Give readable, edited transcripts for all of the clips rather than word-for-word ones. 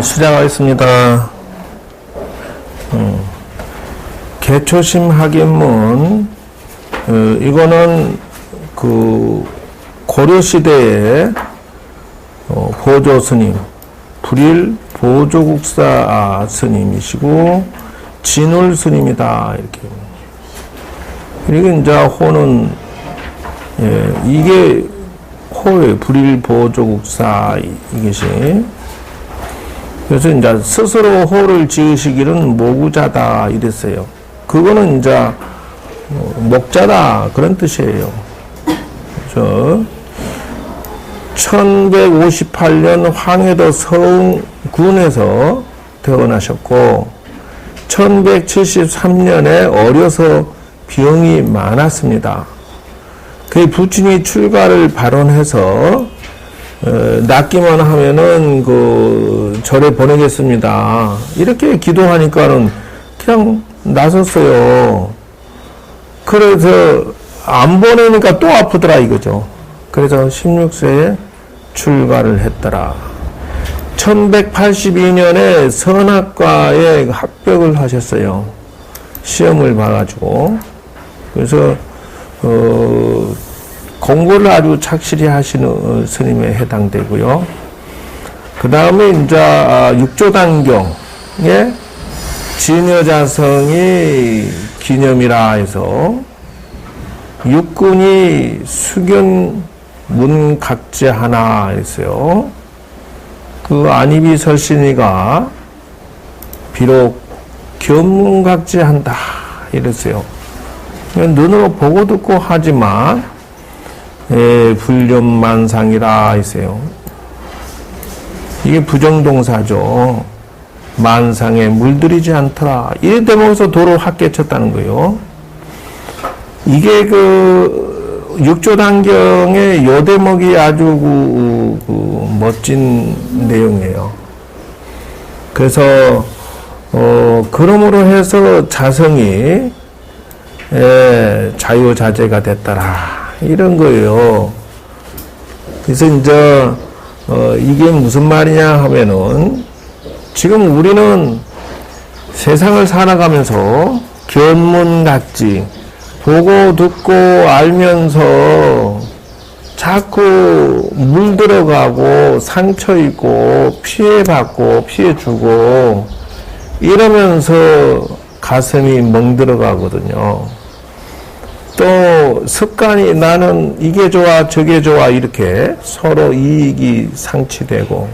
시작하겠습니다. 개초심 학인문, 이거는 그 고려시대의 보조 스님, 불일 보조국사 스님이시고 진울 스님이다 이렇게. 그리고 이제 호는 이게 호의 불일 보조국사 이것이. 그래서 이제 스스로 호를 지으시기는 모구자다 이랬어요. 그거는 이제 목자다 그런 뜻이에요. 그래서 1158년 황해도 서운군에서 태어나셨고 1173년에 어려서 병이 많았습니다. 그의 부친이 출가를 발언해서 낫기만 하면은 그 절에 보내겠습니다. 이렇게 기도하니까는 그냥 나섰어요. 그래서 안 보내니까 또 아프더라 이거죠. 그래서 16세에 출가를 했더라. 1182년에 선학과에 합격을 하셨어요. 시험을 봐가지고. 그래서 공부를 아주 착실히 하시는 스님에 해당되고요. 그 다음에 이제 육조단경에 진여자성이 기념이라 해서 육군이 수견 문각제 하나 했어요. 그 안입이 설신이가 비록 견문각제 한다 이랬어요. 눈으로 보고 듣고 하지만 불념만상이라 했어요. 이게 부정동사죠. 만상에 물들이지 않더라. 이 대목에서 도로 확 깨쳤다는 거예요. 이게 그 육조단경의 요 대목이 아주 멋진 내용이에요. 그래서 그러므로 해서 자성이 자유자재가 됐더라. 이런 거예요. 그래서 이제 이게 무슨 말이냐 하면은 지금 우리는 세상을 살아가면서 견문각지 보고 듣고 알면서 자꾸 물들어가고 상처 입고 피해받고 피해주고 이러면서 가슴이 멍들어가거든요. 또 습관이 나는 이게 좋아 저게 좋아 이렇게 서로 이익이 상치되고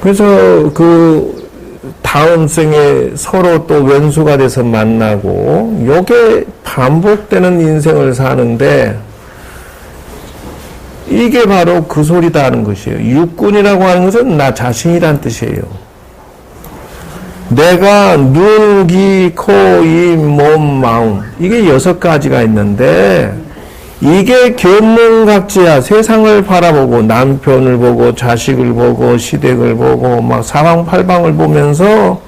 그래서 그 다음 생에 서로 또 왼수가 돼서 만나고 요게 반복되는 인생을 사는데 이게 바로 그 소리다 하는 것이에요. 육군이라고 하는 것은 나 자신이란 뜻이에요. 내가 눈, 귀, 코, 입, 몸, 마음 이게 6가지가 있는데 이게 견문각지야. 세상을 바라보고 남편을 보고 자식을 보고 시댁을 보고 막 사방팔방을 보면서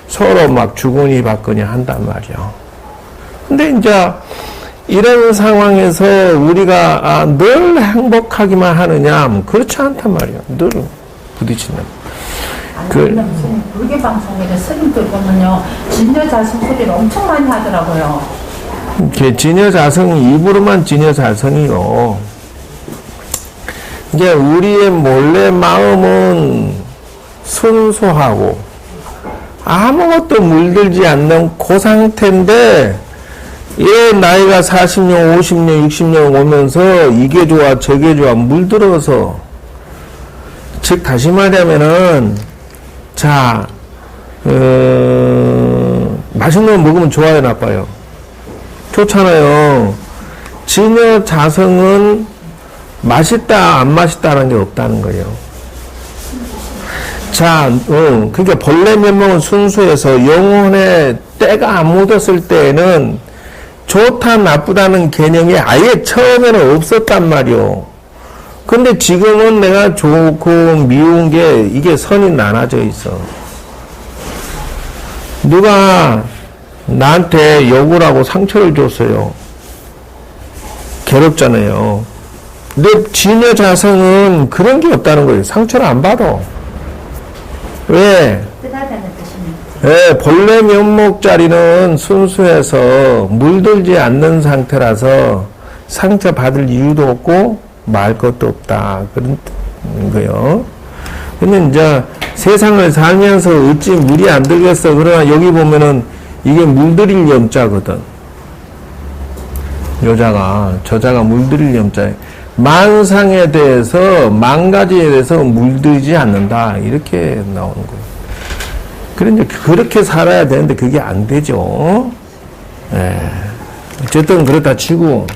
서로 막 주거니 받거니 한단 말이야. 근데 이제 이런 상황에서 우리가 늘 행복하기만 하느냐? 그렇지 않단 말이야. 늘 부딪힌다. 불교 방송에 스님들 보면요, 진여자성 소리를 엄청 많이 하더라고요. 진여자성이 입으로만 진여자성이요. 이게 우리의 몰래 마음은 순수하고 아무것도 물들지 않는 그 상태인데 얘 나이가 40년, 50년, 60년 오면서 이게 좋아 저게 좋아 물들어서 즉 다시 말하면은 자 맛있는 거 먹으면 좋아요 나빠요? 좋잖아요. 진여자성은 맛있다 안 맛있다라는 게 없다는 거예요. 자, 그러니까 본래 면목은 순수해서 영혼에 때가 안 묻었을 때에는 좋다 나쁘다는 개념이 아예 처음에는 없었단 말이요. 근데 지금은 내가 좋고 미운 게 이게 선이 나눠져 있어. 누가 나한테 욕을 하고 상처를 줬어요. 괴롭잖아요. 근데 진여자성은 그런 게 없다는 거예요. 상처를 안 받아. 순수하다는 뜻입니다. 예, 본래 면목자리는 순수해서 물들지 않는 상태라서 상처 받을 이유도 없고 말 것도 없다. 그런 거요. 근데 이제 세상을 살면서 어찌 물이 안 들겠어. 그러나 여기 보면은 이게 물들일 염자거든. 저자가 물들일 염자예요. 만상에 대해서, 만가지에 대해서 물들이지 않는다. 이렇게 나오는 거예요. 그런데 그렇게 살아야 되는데 그게 안 되죠. 예. 어쨌든 그렇다 치고,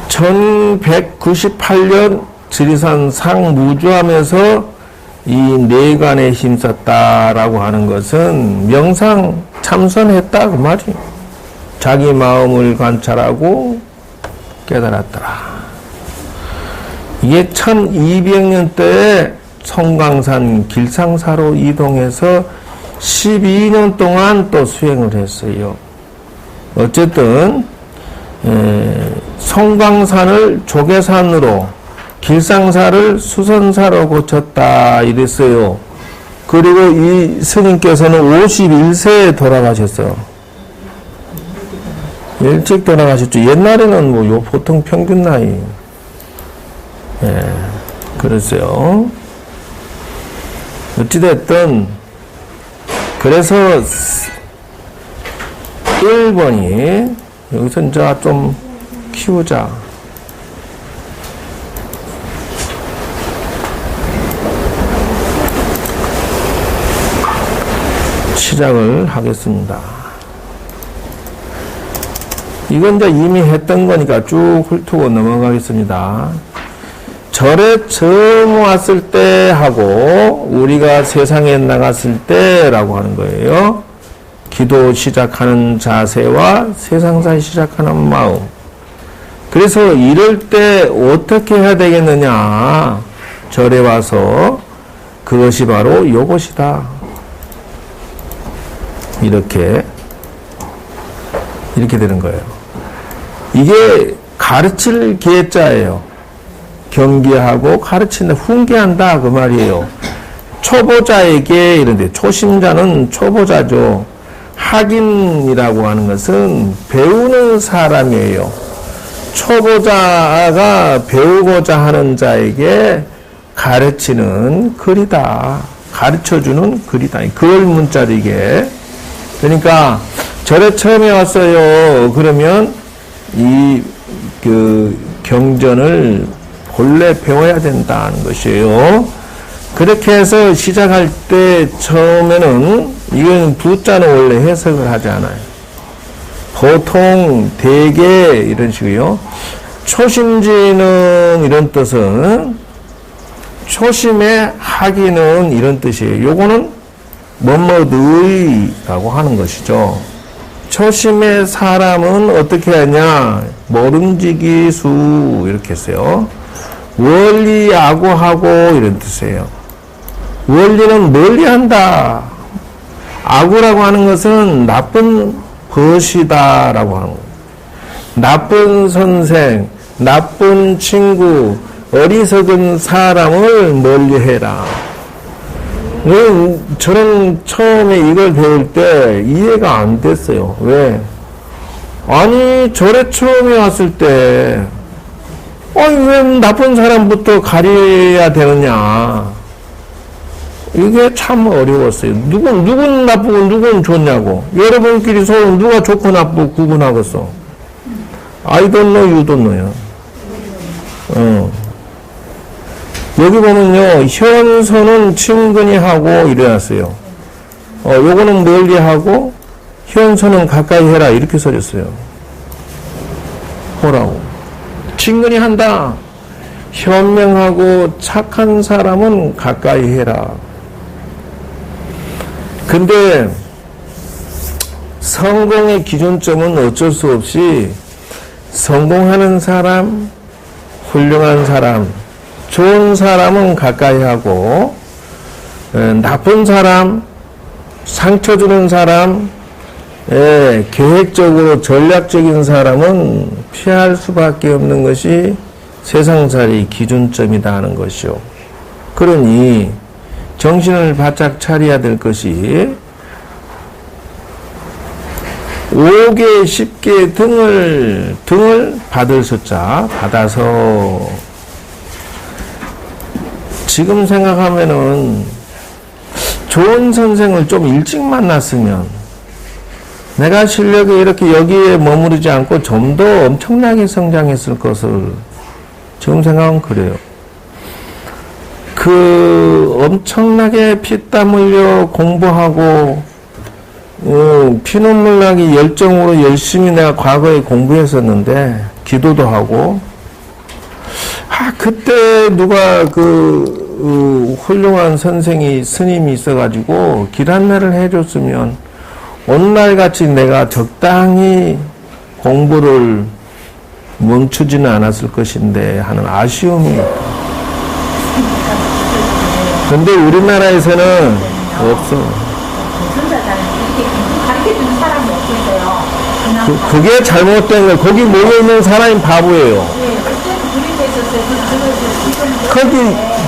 1198년 지리산 상무주함에서 이 내관에 힘썼다라고 하는 것은 명상 참선했다 그 말이에요. 자기 마음을 관찰하고 깨달았더라. 이게 1200년대에 성광산 길상사로 이동해서 12년 동안 또 수행을 했어요. 어쨌든 성광산을 조계산으로 길상사를 수선사로 고쳤다 이랬어요. 그리고 이 스님께서는 51세에 돌아가셨어요. 일찍 돌아가셨죠. 옛날에는 뭐 보통 평균 나이 그랬어요. 어찌됐든 그래서 1번이 여기서 이제 좀 키우자. 시작을 하겠습니다. 이건 이제 이미 했던 거니까 쭉 훑고 넘어가겠습니다. 절에 처음 왔을 때 하고 우리가 세상에 나갔을 때라고 하는 거예요. 기도 시작하는 자세와 세상살 시작하는 마음. 그래서 이럴 때 어떻게 해야 되겠느냐. 절에 와서 그것이 바로 요것이다. 이렇게 되는 거예요. 이게 가르칠 계자예요. 경계하고 가르친다, 훈계한다 그 말이에요. 초보자에게 이런데 초심자는 초보자죠. 학인이라고 하는 것은 배우는 사람이에요. 초보자가 배우고자 하는 자에게 가르치는 글이다. 가르쳐주는 글이다. 글 문자로 이게. 그러니까 절에 처음에 왔어요. 그러면 경전을 본래 배워야 된다는 것이에요. 그렇게 해서 시작할 때 처음에는 이건 부자는 원래 해석을 하지 않아요. 보통 대개 이런 식이요. 초심지는 이런 뜻은 초심의 하기는 이런 뜻이에요. 요거는 뭐뭐의라고 하는 것이죠. 초심의 사람은 어떻게 하냐? 모름지기수 이렇게 했어요. 원리 아구하고 이런 뜻이에요. 원리는 멀리한다. 아구라고 하는 것은 나쁜 벗이다라고 하는 거예요. 나쁜 선생, 나쁜 친구, 어리석은 사람을 멀리해라. 저는 처음에 이걸 배울 때 이해가 안 됐어요. 왜? 아니, 절에 처음에 왔을 때, 왜 나쁜 사람부터 가려야 되느냐. 이게 참 어려웠어요. 누군 나쁘고 누군 좋냐고. 여러분끼리 서로 누가 좋고 나쁘고 구분하겠어. I don't know, you don't know요. 여기 보면요, 현선은 친근히 하고 이래놨어요. 요거는 멀리 하고, 현선은 가까이 해라. 이렇게 써졌어요. 호라고. 친근히 한다. 현명하고 착한 사람은 가까이 해라. 근데, 성공의 기준점은 어쩔 수 없이, 성공하는 사람, 훌륭한 사람, 좋은 사람은 가까이 하고, 나쁜 사람, 상처 주는 사람, 계획적으로 전략적인 사람은 피할 수밖에 없는 것이 세상살이 기준점이다 하는 것이요. 그러니 정신을 바짝 차려야 될 것이 5개, 10개 등을 받을 숫자 받아서 지금 생각하면은 좋은 선생을 좀 일찍 만났으면 내가 실력이 이렇게 여기에 머무르지 않고 좀 더 엄청나게 성장했을 것을 지금 생각은 그래요. 그 엄청나게 피땀 흘려 공부하고 피눈물 나기 열정으로 열심히 내가 과거에 공부했었는데 기도도 하고 그때 누가 훌륭한 선생이 스님이 있어가지고 길 안내를 해줬으면 오늘날같이 내가 적당히 공부를 멈추지는 않았을 것인데 하는 아쉬움이 있다. 근데 우리나라에서는 없어. 가르쳐주는 사람이 없었어요. 그게 잘못된 거예요. 거기 모여있는 사람이 바보예요. 네, 그때는 그렇게 했었어요. 거기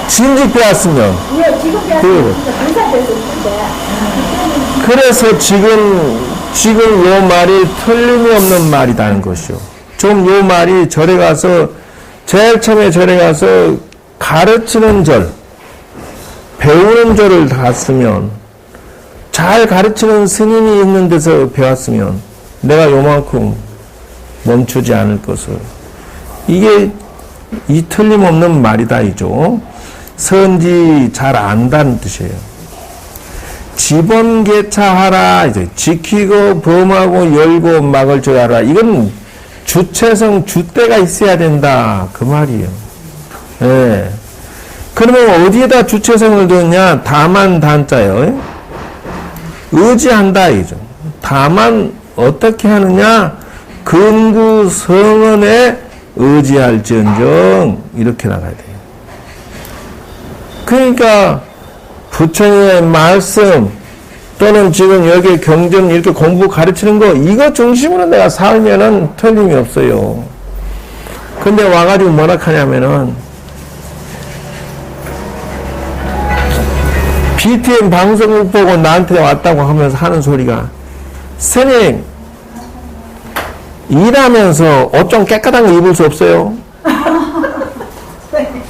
진즉 배웠으면. 예, 지금 배웠으면 진짜 됐을 텐데. 그래서 지금 요 말이 틀림이 없는 말이라는 것이요. 좀 요 말이 절에 가서, 제일 처음에 절에 가서 가르치는 절, 배우는 절을 갔으면, 잘 가르치는 스님이 있는 데서 배웠으면, 내가 요만큼 멈추지 않을 것을. 이게 이 틀림없는 말이다, 이죠. 선지 잘 안다는 뜻이에요. 지번개차하라, 이제 지키고 범하고 열고 막을 줄 알아. 이건 주체성, 주대가 있어야 된다. 그 말이에요. 예. 그러면 어디에다 주체성을 두느냐? 다만 단자요. 의지한다, 이죠. 다만 어떻게 하느냐? 근구 성언에 의지할지언정 이렇게 나가야 돼요. 그러니까 부처님의 말씀 또는 지금 여기 경전 이렇게 공부 가르치는 거 이거 중심으로 내가 살면은 틀림이 없어요. 근데 와가지고 뭐라 하냐면은 BTN 방송국 보고 나한테 왔다고 하면서 하는 소리가 스님 일하면서 옷 좀 깨끗한 거 입을 수 없어요?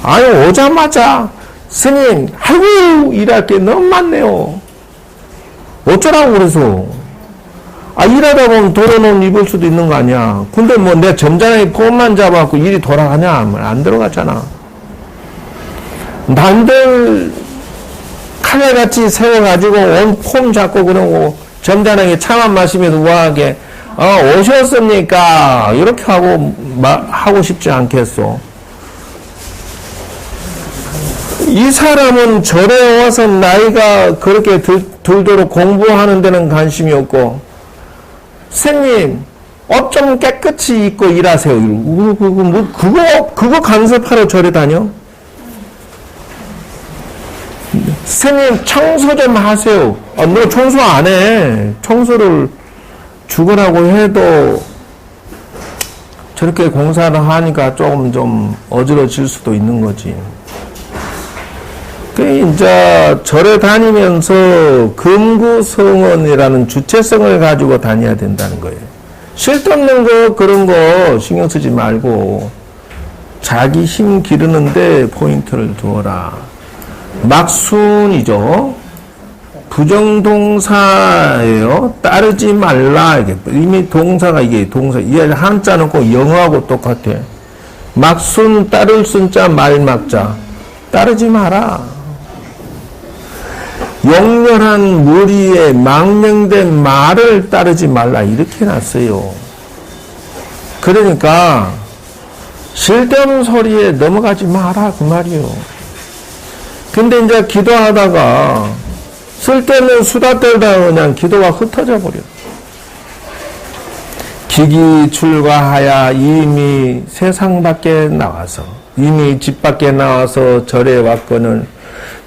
아니 오자마자 스님 아이고 일할 게 너무 많네요. 어쩌라고 그래서 일하다 보면 도로는 입을 수도 있는 거 아니야. 근데 뭐 내 점장이 폼만 잡아갖고 일이 돌아가냐? 안 들어갔잖아. 남들 칼날같이 세워가지고 온 폼 잡고 그러고 점장에게 차만 마시면서 우아하게 오셨습니까? 이렇게 하고 싶지 않겠소. 이 사람은 절에 와서 나이가 그렇게 들도록 공부하는 데는 관심이 없고, 선생님, 옷 좀 깨끗이 입고 일하세요. 그거 간섭하러 절에 다녀? 선생님, 청소 좀 하세요. 너 청소 안 해. 청소를 죽으라고 해도 저렇게 공사를 하니까 조금 좀 어지러질 수도 있는 거지. 이제 절에 다니면서 근구성언이라는 주체성을 가지고 다녀야 된다는 거예요. 쓸데없는 거 그런 거 신경 쓰지 말고 자기 힘 기르는데 포인트를 두어라. 막순이죠. 부정동사예요. 따르지 말라. 이게 이미 동사가 이게 동사. 이 한자는 꼭 영어하고 똑같아. 막순 따를 순자 말막자. 따르지 마라. 용렬한 무리에 망령된 말을 따르지 말라 이렇게 놨어요. 그러니까 쓸데없는 소리에 넘어가지 마라 그 말이요. 근데 이제 기도하다가 쓸데없는 수다 떨다 그냥 기도가 흩어져 버려. 기기 출가하야 이미 세상 밖에 나와서 이미 집 밖에 나와서 절에 왔거늘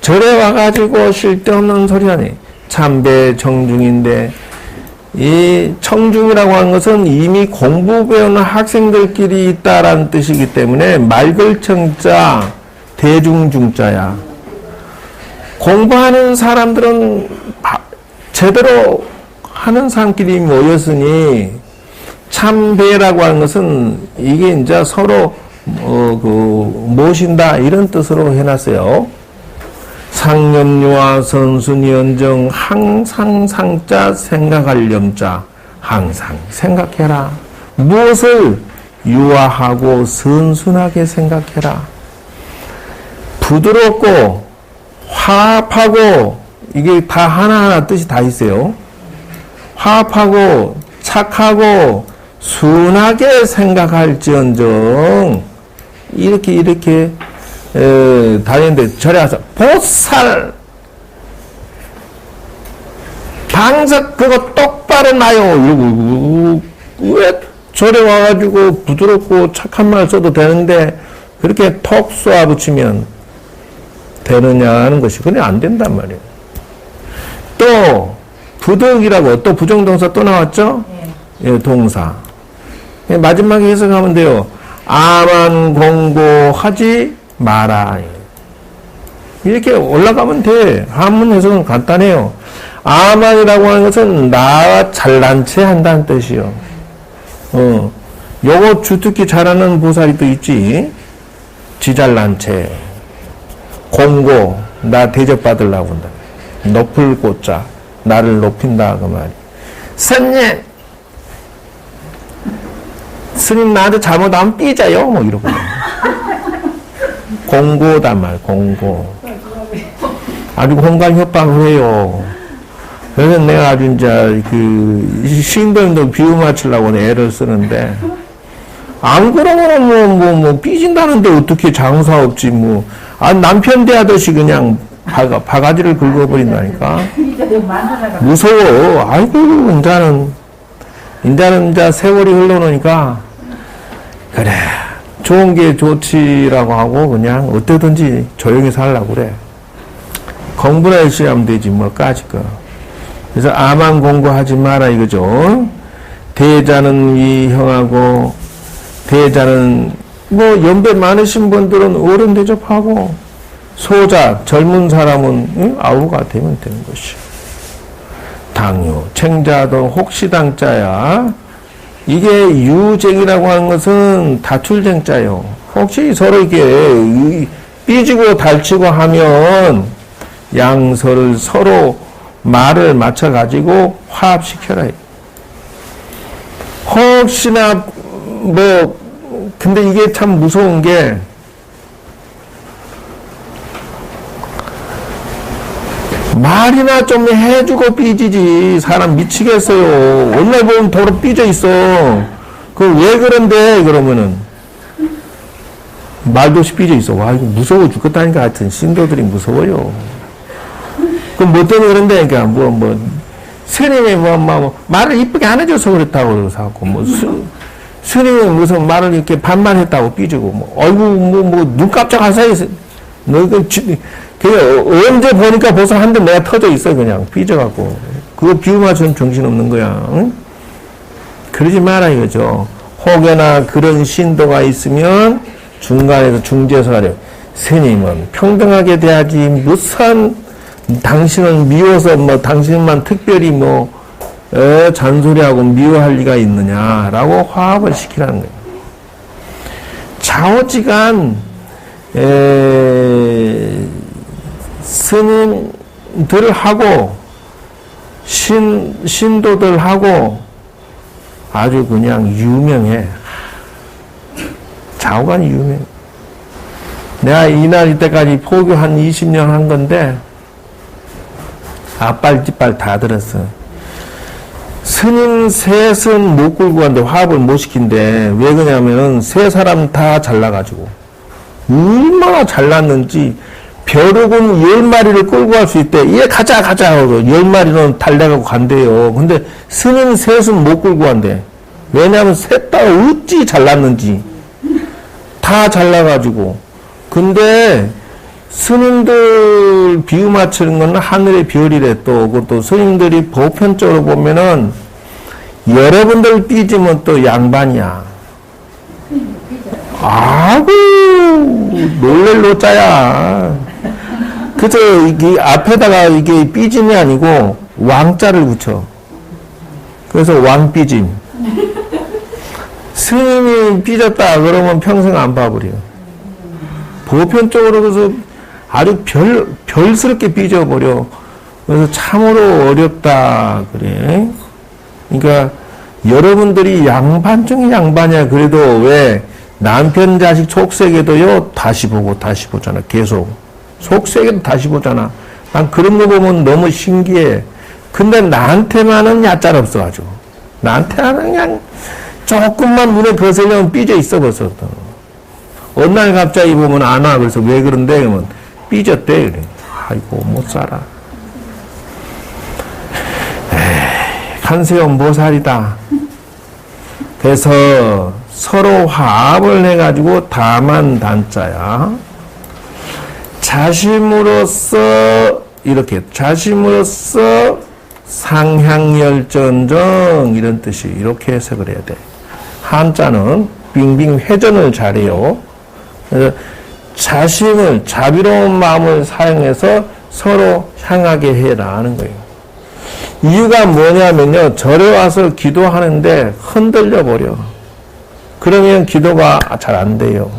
절에 와가지고 쓸데없는 소리 하니 참배 청중인데 이 청중이라고 하는 것은 이미 공부 배우는 학생들끼리 있다라는 뜻이기 때문에 말글청자 대중중자야. 공부하는 사람들은 제대로 하는 사람끼리 모였으니 참배라고 하는 것은 이게 이제 서로 모신다 이런 뜻으로 해놨어요. 상념유와 선순이언정 항상 상자 생각할 염자 항상 생각해라. 무엇을 유화하고 선순하게 생각해라. 부드럽고 화합하고 이게 다 하나하나 뜻이 다 있어요. 화합하고 착하고 순하게 생각할지언정 이렇게 다니는데 절에 와서 보살 방석 그거 똑바로 놔요. 이러고 왜 절에 와가지고 부드럽고 착한 말 써도 되는데 그렇게 톡 쏘아붙이면 되느냐 하는 것이 그냥 안 된단 말이에요. 또 부득이라고 또 부정동사 또 나왔죠? 예, 동사. 마지막에 해석하면 돼요. 아만 공고하지 마라. 이렇게 올라가면 돼. 한문 해석은 간단해요. 아만이라고 하는 것은 나 잘난 체 한다는 뜻이요. 요거 주특기 잘하는 보살이 또 있지. 지 잘난 체. 공고, 나 대접받으려고 한다. 높을 고자, 나를 높인다, 그 말이. 스님 나한테 잘못하면 삐져요, 뭐 이러고. 공고다 말, 공고. 아주 공간 협박을 해요. 그래서 내가 아주 이제 신도님도 비유 맞추려고 애를 쓰는데, 안 그러면 뭐 삐진다는데 어떻게 장사 없지, 뭐. 남편 대하듯이 그냥 바가지를 긁어버린다니까. 무서워. 아이고, 이제는 세월이 흘러놓으니까, 그래. 좋은 게 좋지라고 하고, 그냥 어떻든지 조용히 살라고 그래. 공부나 열심히 하면 되지, 뭐, 까짓 거. 그래서 아만 공부하지 마라, 이거죠. 대자는 이 형하고, 대자는, 연배 많으신 분들은 어른 대접하고, 소자, 젊은 사람은, 아우가 되면 되는 것이요. 당요, 챙자도 혹시당자야. 이게 유쟁이라고 하는 것은 다툴쟁자요. 혹시 서로 이렇게 삐지고 달치고 하면 양서를 서로 말을 맞춰가지고 화합시켜라. 혹시나 근데 이게 참 무서운 게 말이나 좀 해주고 삐지지. 사람 미치겠어요. 오늘 보면 도로 삐져 있어. 왜 그런데? 그러면은. 말도 없이 삐져 있어. 와, 이거 무서워 죽겠다니까. 하여튼, 신도들이 무서워요. 그럼 뭐 때문에 그런데? 그러니까, 스님이 말을 이쁘게 안 해줘서 그렇다고 그러서 스님이 무슨 말을 이렇게 반만 했다고 삐지고, 눈 깜짝할 사이에, 언제 보니까 벌써 한 대 내가 터져 있어, 그냥. 삐져갖고. 그거 비유 맞추면 정신없는 거야. 응? 그러지 마라, 이거죠. 혹여나 그런 신도가 있으면 중간에서 중재서 하려. 스님은 평등하게 대하지, 무슨, 당신은 미워서 당신만 특별히 잔소리하고 미워할 리가 있느냐라고 화합을 시키라는 거예요. 좌우지간, 스님들하고 신도들하고 아주 그냥 유명해. 좌우간이 유명해. 내가 이때까지 포교 한 20년 한 건데 앞발 뒷발 다 들었어. 스님 셋은 못 끌고 갔는데 화합을 못 시킨대. 왜 그러냐면 세 사람 다 잘나가지고 얼마나 잘났는지 벼룩은 10마리를 끌고 갈 수 있대. 얘 가자 하고 10마리는 달려가고 간대요. 근데 스님 셋은 못 끌고 간대. 왜냐하면 셋 다 어찌 잘났는지 다 잘나가지고. 근데 스님들 비유 맞추는 건 하늘의 별이래. 또 그것도 스님들이 보편적으로 보면은 여러분들 삐지면 또 양반이야. 아구 놀랄 노자야. 그저 이게 앞에다가 이게 삐짐이 아니고 왕자를 붙여. 그래서 왕삐짐. 스님이 삐졌다 그러면 평생 안 봐버려. 보편적으로 그래서 아주 별스럽게 삐져버려. 그래서 참으로 어렵다 그래. 그러니까 여러분들이 양반 중에 양반이야. 그래도 왜 남편 자식 속세계도요 다시 보고 다시 보잖아. 계속 속세계도 다시 보잖아. 난 그런 거 보면 너무 신기해. 근데 나한테만은 얕짤 없어가지고 나한테는 그냥 조금만 눈에 벗으려면 삐져 있어 벌써. 어느 날 갑자기 보면 안 와. 그래서 왜 그런데? 그러면 삐졌대. 그래. 아이고 못 살아. 간세음 모살이다. 그래서 서로 화합을 해가지고 다만 단자야. 자심으로써 이렇게 자심으로써 상향열전정 이런 뜻이 이렇게 해석을 해야 돼. 한자는 빙빙 회전을 잘해요. 그래서 자심을 자비로운 마음을 사용해서 서로 향하게 해라 하는 거예요. 이유가 뭐냐면요. 절에 와서 기도하는데 흔들려 버려. 그러면 기도가 잘 안 돼요.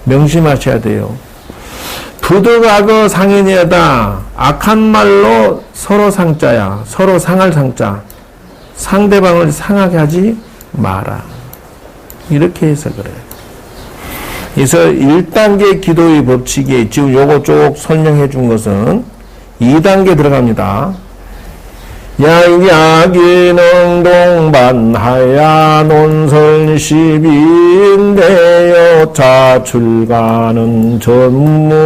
명심하셔야 돼요. 부득하고 상인이다. 악한 말로 서로 상자야. 서로 상할 상자. 상대방을 상하게 하지 마라. 이렇게 해서 그래요. 그래서 1단계 기도의 법칙이 지금 요거 쭉 설명해 준 것은 2단계 들어갑니다. 양약이능동반하야 논설시비인데요 자출가는 전무인이니라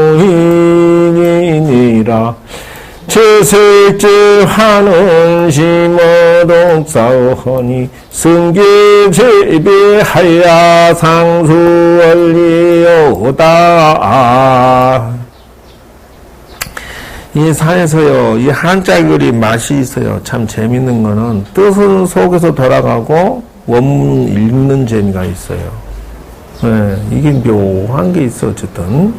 채색제하는 심어독사하니 승계제비하야 상수원리요다. 이 산에서요, 이 한자 글이 맛이 있어요. 참 재밌는 거는 뜻은 속에서 돌아가고 원문 읽는 재미가 있어요. 네, 이게 묘한 게 있어. 어쨌든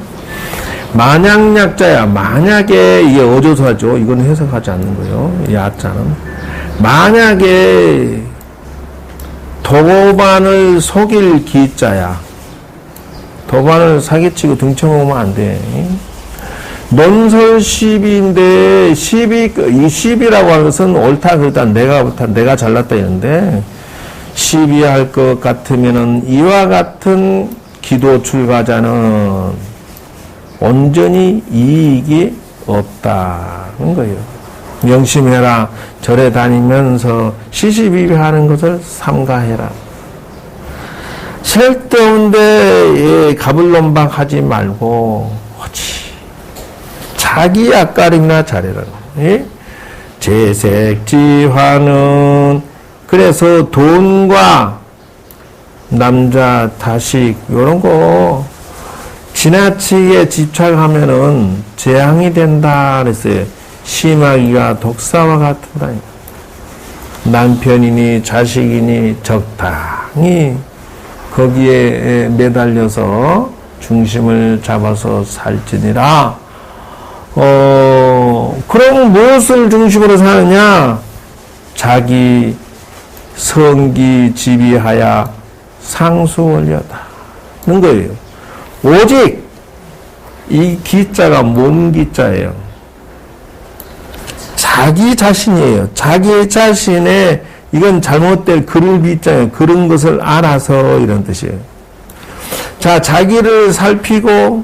만약약자야. 만약에 이게 어조사죠. 이건 해석하지 않는 거예요. 야자는 만약에 도반을 속일 기자야. 도반을 사기치고 등쳐먹으면 안 돼. 논설 시비인데 이 시비라고 하는 것은 옳다 그렇다 내가 잘났다 이런데 시비할 것 같으면은 이와 같은 기도 출가자는 온전히 이익이 없다는 거예요. 명심해라. 절에 다니면서 시시비비하는 것을 삼가해라. 쓸데없는데 가불론박하지 말고 오지. 자기 앞가림이나 잘해라. 예? 재색지화는 그래서 돈과 남자, 자식 이런 거 지나치게 집착하면은 재앙이 된다 그랬어요. 심하기가 독사와 같다. 남편이니 자식이니 적당히 거기에 매달려서 중심을 잡아서 살지니라. 그럼 무엇을 중심으로 사느냐? 자기 성기 지비하야 상수원려다는 거예요. 오직 이 기자가 몸 기자예요. 자기 자신이에요. 자기 자신의 이건 잘못될 글을 비자예요. 그런 것을 알아서 이런 뜻이에요. 자, 자기를 살피고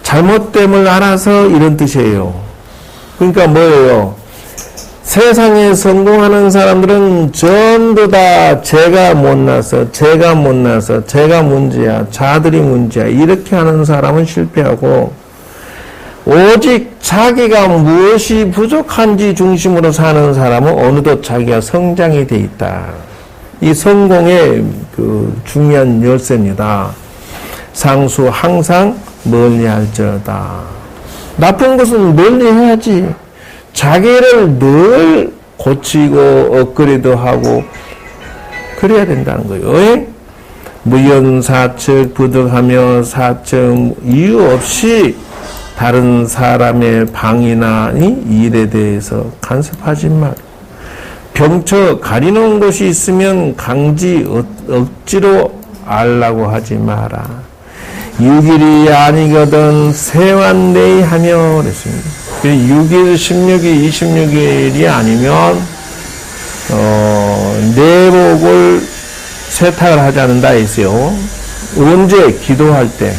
잘못됨을 알아서 이런 뜻이에요. 그러니까 뭐예요? 세상에 성공하는 사람들은 전부 다 제가 못나서 제가 문제야, 자들이 문제야 이렇게 하는 사람은 실패하고 오직 자기가 무엇이 부족한지 중심으로 사는 사람은 어느덧 자기가 성장이 돼 있다. 이 성공의 그 중요한 열쇠입니다. 상수 항상 멀리할지어다. 나쁜 것은 멀리해야지. 자기를 늘 고치고 업그레이드 하고 그래야 된다는 거예요. 무연사측 부득하며 사측 이유 없이 다른 사람의 방이나 일에 대해서 간섭하지 마. 병처 가리는 곳이 있으면 강지 억지로 알라고 하지 마라. 6일이 아니거든 세완내이 하며 그랬습니다. 6일, 16일, 26일이 아니면 내복을 세탁을 하지 않는다 했어요. 언제? 기도할 때.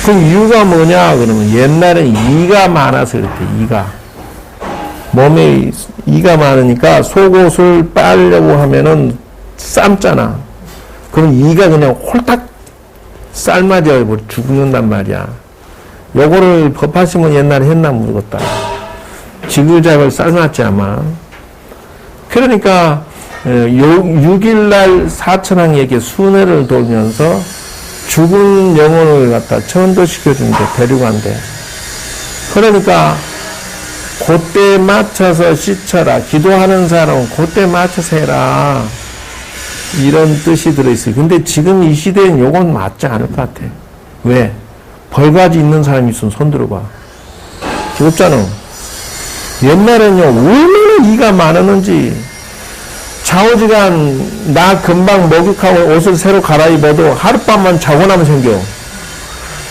그럼 이유가 뭐냐? 그러면 옛날엔 이가 많아서 그랬대, 이가. 몸에 이가 많으니까 속옷을 빨려고 하면은 삶잖아. 그럼 이가 그냥 홀딱 삶아져 죽는단 말이야. 요거를 법하시면 옛날에 했나 모르겠다. 지그작을 삶았지 아마. 그러니까 6일날 사천왕에게 순회를 돌면서 죽은 영혼을 갖다 천도시켜준대, 데려간대. 그러니까 그때 맞춰서 씻어라. 기도하는 사람은 그때 맞춰서 해라. 이런 뜻이 들어있어요. 근데 지금 이 시대엔 요건 맞지 않을 것 같아. 왜? 벌가지 있는 사람이 있으면 손 들어봐. 없잖아. 옛날에는요, 얼마나 이가 많았는지. 좌우지간 나 금방 목욕하고 옷을 새로 갈아입어도 하룻밤만 자고 나면 생겨.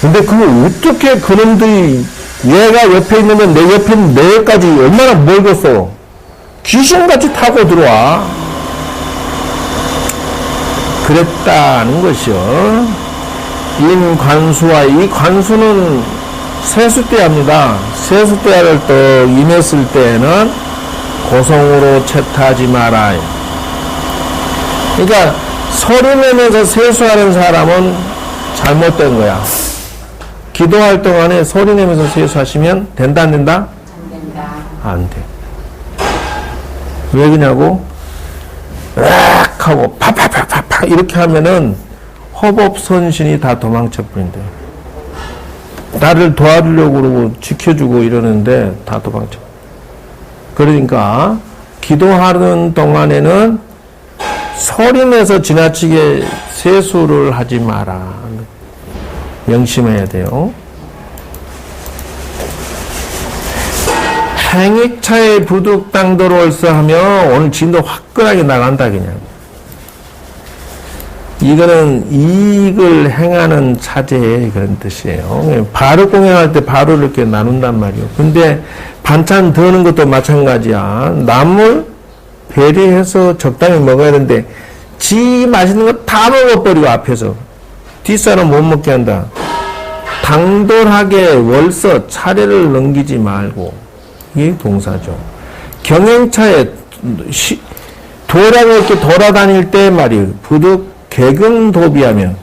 근데 그걸 어떻게 그놈들이 얘가 옆에 있는데 내 옆에 있는 내까지 얼마나 멀겠어. 귀신같이 타고 들어와. 그랬다는 것이요. 임관수와 이 관수는 세수대합니다. 세수대를 또 임했을 때에는 고성으로 채타하지 마라. 그러니까 서류 내면서 세수하는 사람은 잘못된 거야. 기도할 동안에 소리 내면서 세수하시면 된다 안 된다? 안 된다. 안 돼. 왜 그러냐고? 악 하고 파파파파파 이렇게 하면은 허법선신이 다 도망쳐 버린대. 나를 도와주려고 그러고 지켜주고 이러는데 다 도망쳐. 그러니까 기도하는 동안에는 소리 내서 지나치게 세수를 하지 마라. 명심해야 돼요. 행익차에 부득 땅도로 얼서 하면 오늘 진도 화끈하게 나간다 그냥. 이거는 이익을 행하는 차제의 그런 뜻이에요. 바로 공양할 때 바로 이렇게 나눈단 말이에요. 근데 반찬 드는 것도 마찬가지야. 남을 배려해서 적당히 먹어야 되는데 지 맛있는 거 다 먹어버리고 앞에서 뒷사람 못 먹게 한다. 당돌하게 월서 차례를 넘기지 말고. 이게 동사죠. 경행차에 도라고 이렇게 돌아다닐 때 말이에요. 부득 개근도비하면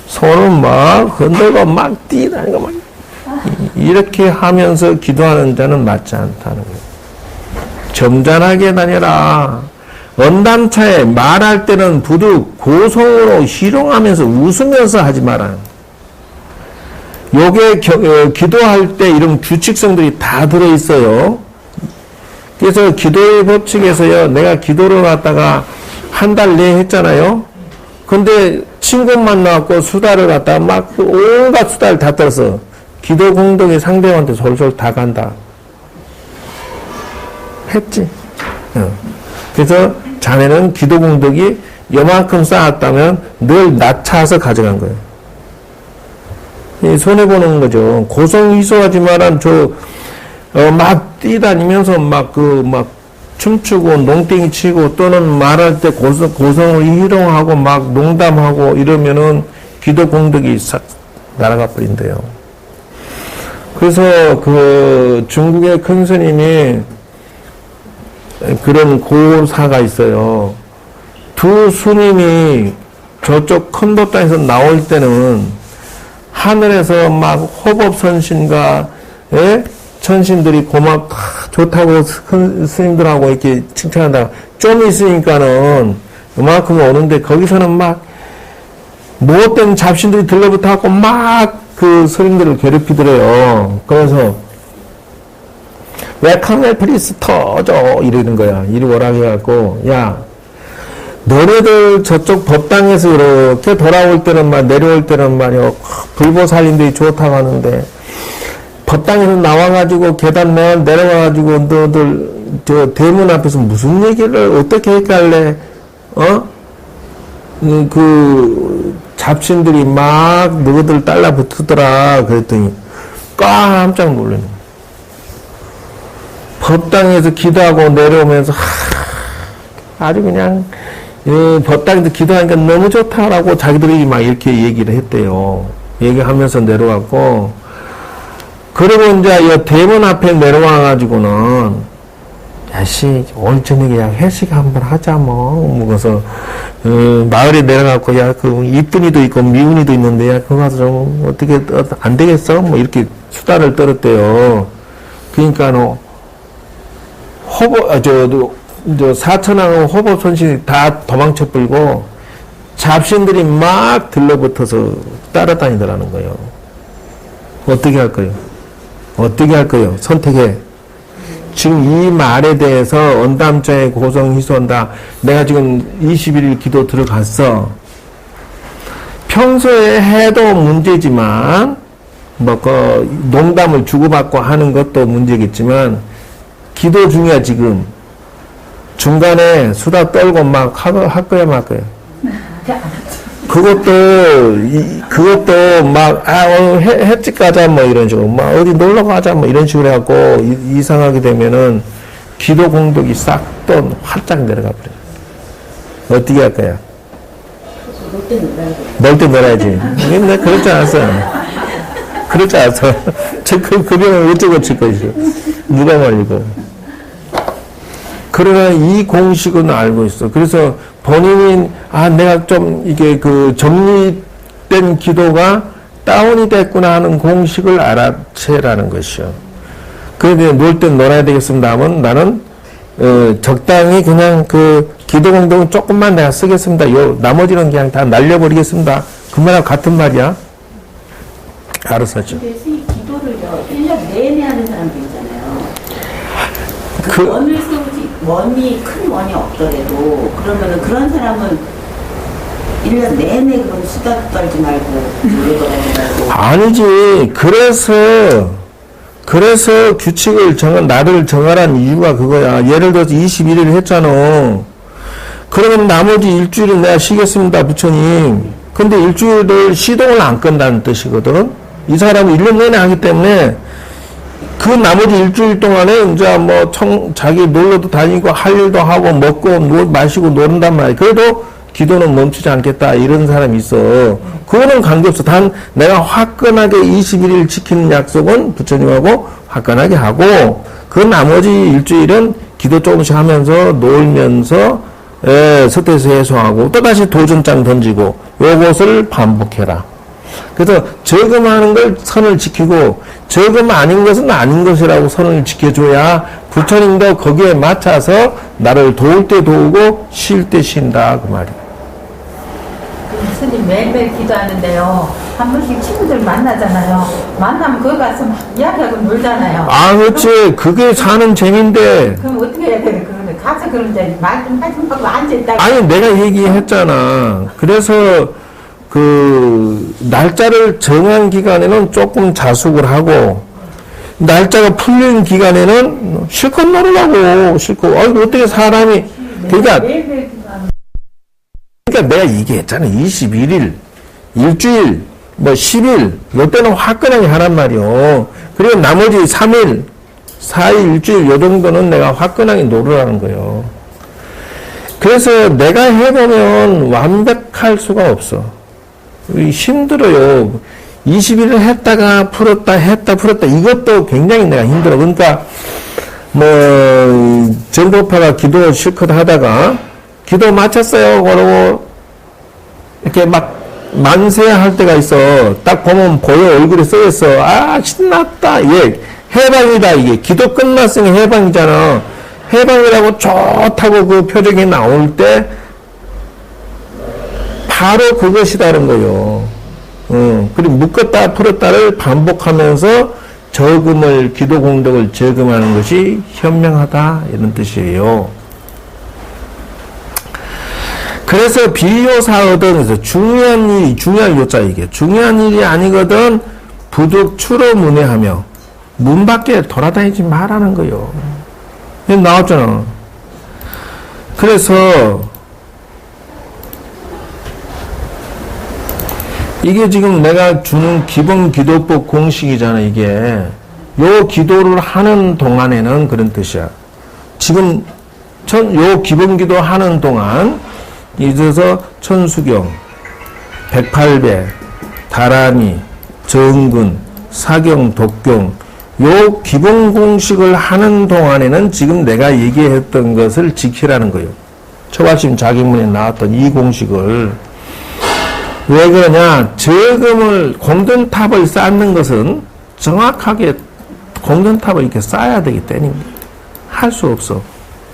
손을 막 흔들고 막 뛰다니고 막 이렇게 하면서 기도하는 자는 맞지 않다는 거예요. 점잖하게 다녀라. 언담차에 말할 때는 부득 고성으로 희롱하면서 웃으면서 하지 마라. 요게 기도할 때 이런 규칙성들이 다 들어있어요. 그래서 기도의 법칙에서요, 내가 기도를 갖다가 한 달 내에 했잖아요. 근데 친구 만나갖고 수다를 갖다가 막 온갖 수다를 다 떨어서 기도 공덕이 상대방한테 솔솔 다 간다. 했지. 그래서 자네는 기도 공덕이 요만큼 쌓았다면 늘 낮춰서 가져간 거예요. 손해보는 거죠. 고성휘소하지만은 막 뛰다니면서 막 춤추고 농땡이 치고 또는 말할 때 고성을 희롱하고 막 농담하고 이러면은 기도 공덕이 싹 날아가 버린대요. 그래서 중국의 큰 스님이 그런 고사가 있어요. 두 스님이 저쪽 큰 법당에서 나올 때는 하늘에서 막 호법선신과 천신들이 고막 좋다고 큰 스님들하고 이렇게 칭찬한다. 좀 있으니까는 이만큼 오는데 거기서는 막 못된 잡신들이 들러붙어갖고 막 그 스님들을 괴롭히더래요. 그래서 왜 카멜 프리스 터져 이러는 거야. 이리 오라 해갖고 야 너네들 저쪽 법당에서 이렇게 돌아올 때는 내려올 때는 말이요, 불보살님들이 좋다고 하는데, 법당에서 나와가지고 계단 내려와가지고 너들 저 대문 앞에서 무슨 얘기를 어떻게 할래? 그 잡신들이 막 너희들 달라붙더라 그랬더니 깜짝 놀라는 거예요. 법당에서 기도하고 내려오면서 아주 그냥 법당에서 기도하니까 너무 좋다라고 자기들이 막 이렇게 얘기를 했대요. 얘기하면서 내려왔고, 그리고 이제 이 대문 앞에 내려와가지고는, 야씨, 오늘 저녁에 야, 회식 한번 하자, 그래서, 마을에 내려가고, 야, 그, 이쁜이도 있고, 미운이도 있는데, 야, 그거 가서 좀, 어떻게, 안 되겠어? 이렇게 수다를 떨었대요. 그러니까, 사천하고 호법 손신이 다 도망쳐 불고, 잡신들이 막 들러붙어서 따라다니더라는 거예요. 어떻게 할 거예요? 어떻게 할 거예요? 선택해. 지금 이 말에 대해서 언담장에 고성희소한다. 내가 지금 21일 기도 들어갔어. 평소에 해도 문제지만, 농담을 주고받고 하는 것도 문제겠지만, 기도 중이야, 지금. 중간에 수다 떨고 막 할 거야, 말 거야. 그것도 막, 오늘 횟집 가자, 이런 식으로. 어디 놀러 가자, 이런 식으로 해갖고, 이상하게 되면은, 기도 공덕이 싹 또 활짝 내려가 버려요. 어떻게 할 거야? 놀 때 놀아야지. 내가 그렇지 않았어. 그렇지 않았어. 그 병을 어쩌고 칠 것이죠. 누가 말이고. 그러나 이 공식은 알고 있어. 그래서 본인이, 내가 좀 이게 정리된 기도가 다운이 됐구나 하는 공식을 알아채라는 것이요. 그런데 놀 땐 놀아야 되겠습니다 하면 나는, 적당히 그냥 기도 공동은 조금만 내가 쓰겠습니다. 나머지는 그냥 다 날려버리겠습니다. 그 말하고 같은 말이야. 알아서 하죠. 근데 이 기도를요, 1년 내내 하는 사람도 있잖아요. 원을 세우지, 큰 원이 없더라도, 그러면은 그런 사람은 1년 내내 그럼 수다 떨지 말고, 놀고 아니지. 그래서 규칙을 나를 정하라는 이유가 그거야. 예를 들어서 21일 했잖아. 그러면 나머지 일주일은 내가 쉬겠습니다, 부처님. 근데 일주일을 시동을 안 끈다는 뜻이거든. 이 사람은 1년 내내 하기 때문에 그 나머지 일주일 동안에 이제 자기 놀러도 다니고 할 일도 하고 먹고 마시고 노른단 말이야. 그래도 기도는 멈추지 않겠다. 이런 사람이 있어. 그거는 관계없어. 단 내가 화끈하게 21일 지키는 약속은 부처님하고 화끈하게 하고 그 나머지 일주일은 기도 조금씩 하면서 놀면서 스트레스 해소하고 또다시 도전장 던지고 요것을 반복해라. 그래서 저금하는 걸 선을 지키고 저금 아닌 것은 아닌 것이라고 선을 지켜줘야 부처님도 거기에 맞춰서 나를 도울 때 도우고 쉴 때 쉰다 그 말이에요. 스님 매일매일 기도하는데요. 한 번씩 친구들 만나잖아요. 만나면 거기 가서 막 이야기하고 놀잖아요. 그렇지. 그게 사는 재미인데. 그럼 어떻게 해야 돼? 그러면 가서 그런 자리 말 좀 하고 앉아있다가. 아니 내가 얘기했잖아. 그래서 날짜를 정한 기간에는 조금 자숙을 하고 날짜가 풀린 기간에는 실컷 놀으라고 실컷. 어떻게 사람이 그러니까 내가 얘기했잖아. 21일, 일주일, 10일, 이때는 화끈하게 하란 말이요. 그리고 나머지 3일, 4일, 일주일, 요 정도는 내가 화끈하게 놀으라는 거예요. 그래서 내가 해보면 완벽할 수가 없어. 힘들어요. 21일 했다가 풀었다, 이것도 굉장히 내가 힘들어. 그러니까, 정법파가 기도 실컷 하다가, 기도 마쳤어요. 그러고, 이렇게 막, 만세할 때가 있어. 딱 보면 보여. 얼굴에 써있어. 신났다. 해방이다. 이게. 기도 끝났으니 해방이잖아. 해방이라고 좋다고 그 표정이 나올 때, 바로 그것이다는 거요. 그리고 묶었다 풀었다를 반복하면서 기도 공덕을 저금하는 것이 현명하다. 이런 뜻이에요. 그래서 비요사거든. 그래서 중요한 요자 이게. 중요한 일이 아니거든. 부득 추로문외하며 문 밖에 돌아다니지 말라는 거요. 여기 나왔잖아. 그래서 이게 지금 내가 주는 기본 기도법 공식이잖아, 이게. 요 기도를 하는 동안에는 그런 뜻이야. 지금 요 기본 기도 하는 동안 있어서 천수경, 108배, 다라미, 정근, 사경, 독경 요 기본 공식을 하는 동안에는 지금 내가 얘기했던 것을 지키라는 거예요. 초발심 자격문에 나왔던 이 공식을. 왜 그러냐? 저금을 공든탑을 쌓는 것은 정확하게 공든탑을 이렇게 쌓아야 되기 때문입니다. 할 수 없어.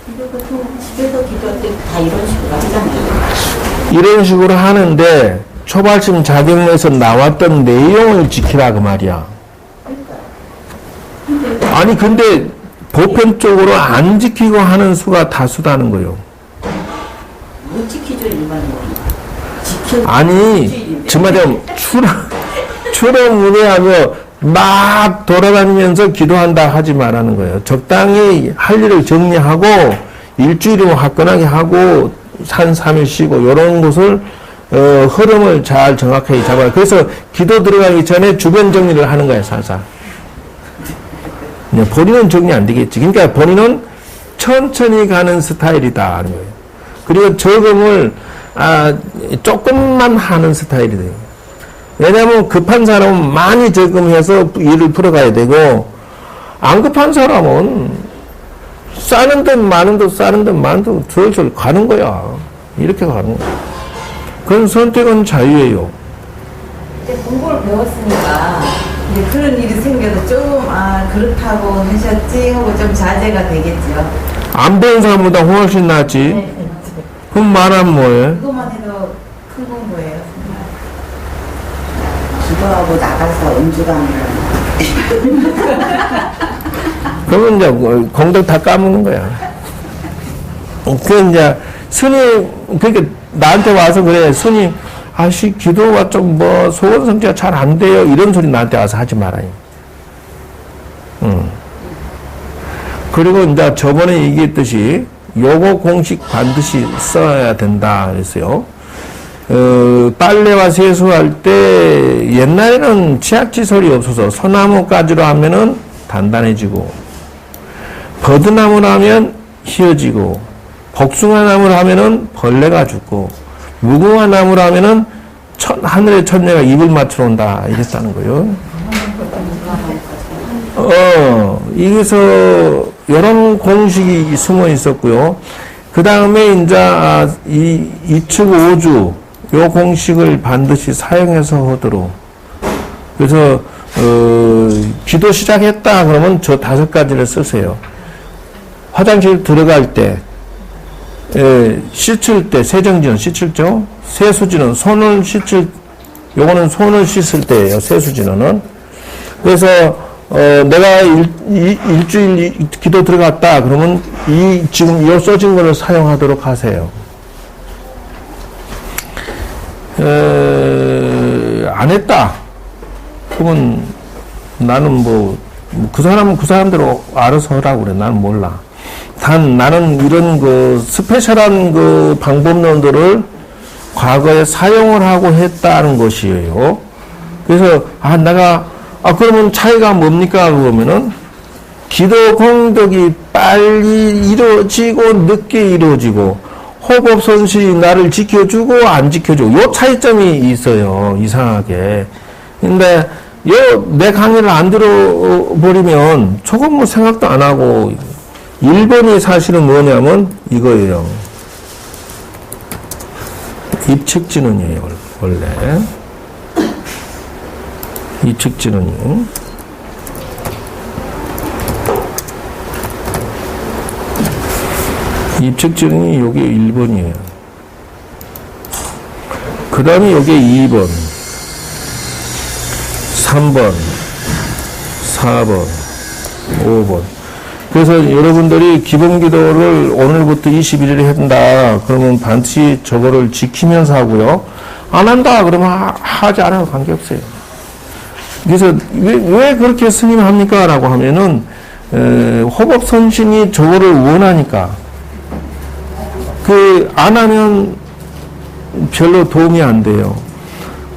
근데 보통 집에서 기도할 때 다 이런 식으로 하잖아요. 이런 식으로 하는데 초발심 자격문에서 나왔던 내용을 지키라 그 말이야. 아니 근데 보편적으로 안 지키고 하는 수가 다수다는 거예요. 못 지키죠, 일반적으로. 아니 정말 추로문외하며 막 돌아다니면서 기도한다 하지 말라는 거예요. 적당히 할 일을 정리하고 일주일이면 화끈하게 하고 한 3일 쉬고 이런 것을 흐름을 잘 정확하게 잡아요. 그래서 기도 들어가기 전에 주변 정리를 하는 거예요, 살살. 본인은 정리 안 되겠지. 그러니까 본인은 천천히 가는 스타일이다 하는 거예요. 그리고 적응을 조금만 하는 스타일이 돼요. 왜냐하면 급한 사람은 많이 적응해서 일을 풀어가야 되고 안 급한 사람은 싸는 듯 마는 듯 싸는 듯 마는 듯 슬슬 가는 거야. 이렇게 가는 거야. 그건 선택은 자유예요. 이제 공부를 배웠으니까 이제 그런 일이 생겨도 좀 그렇다고 하셨지 하고 좀 자제가 되겠죠. 안 배운 사람보다 훨씬 낫지. 그럼 말하면 뭐해? 그것만 해도 큰 공부예요. 기도하고 나가서 음주가면 그러면 이제 공덕 다 까먹는 거야. 그 이제 스님, 그러니까 나한테 와서 그래. 스님, 기도가 좀 소원 성취가 잘 안 돼요. 이런 소리 나한테 와서 하지 말아요. 그리고 이제 저번에 얘기했듯이 요거 공식 반드시 써야 된다 그랬어요. 빨래와 세수할 때 옛날에는 치약지설이 없어서 소나무가지로 하면은 단단해지고 버드나무로 하면 휘어지고 복숭아나무로 하면은 벌레가 죽고 무궁화나무로 하면은 하늘의 천녀가 입을 맞추러 온다 이랬다는 거예요. 여기서 이런 공식이 숨어 있었고요. 그 다음에 이제 이축 오주 요 공식을 반드시 사용해서 하도록. 그래서 기도 시작했다 그러면 저 5가지를 쓰세요. 화장실 들어갈 때, 씻을 때 세정지는 씻을죠. 세수지는 손을 요거는 손을 씻을 때예요. 세수지는. 그래서 내가 일주일 기도 들어갔다 그러면 지금 요 써진 거를 사용하도록 하세요. 안 했다. 그러면 나는 그 사람은 그 사람대로 알아서 하라고 그래. 나는 몰라. 단 나는 이런 스페셜한 방법론들을 과거에 사용을 하고 했다는 것이에요. 그래서 그러면 차이가 뭡니까? 그러면은 기도 공덕이 빨리 이루어지고 늦게 이루어지고 호법선실이 나를 지켜주고 안 지켜주고 요 차이점이 있어요. 이상하게. 근데 내 강의를 안 들어버리면 조금 생각도 안 하고 1번이 사실은 뭐냐면 이거예요. 입측진언이에요. 원래. 입측진언이. 입측진언이 요게 1번이에요. 그 다음에 요게 2번, 3번, 4번, 5번. 그래서 여러분들이 기본 기도를 오늘부터 21일에 한다. 그러면 반드시 저거를 지키면서 하고요. 안 한다. 그러면 하지 않아도 관계없어요. 그래서 왜 그렇게 스님 합니까? 라고 하면은, 호법선신이 저거를 원하니까. 안 하면 별로 도움이 안 돼요.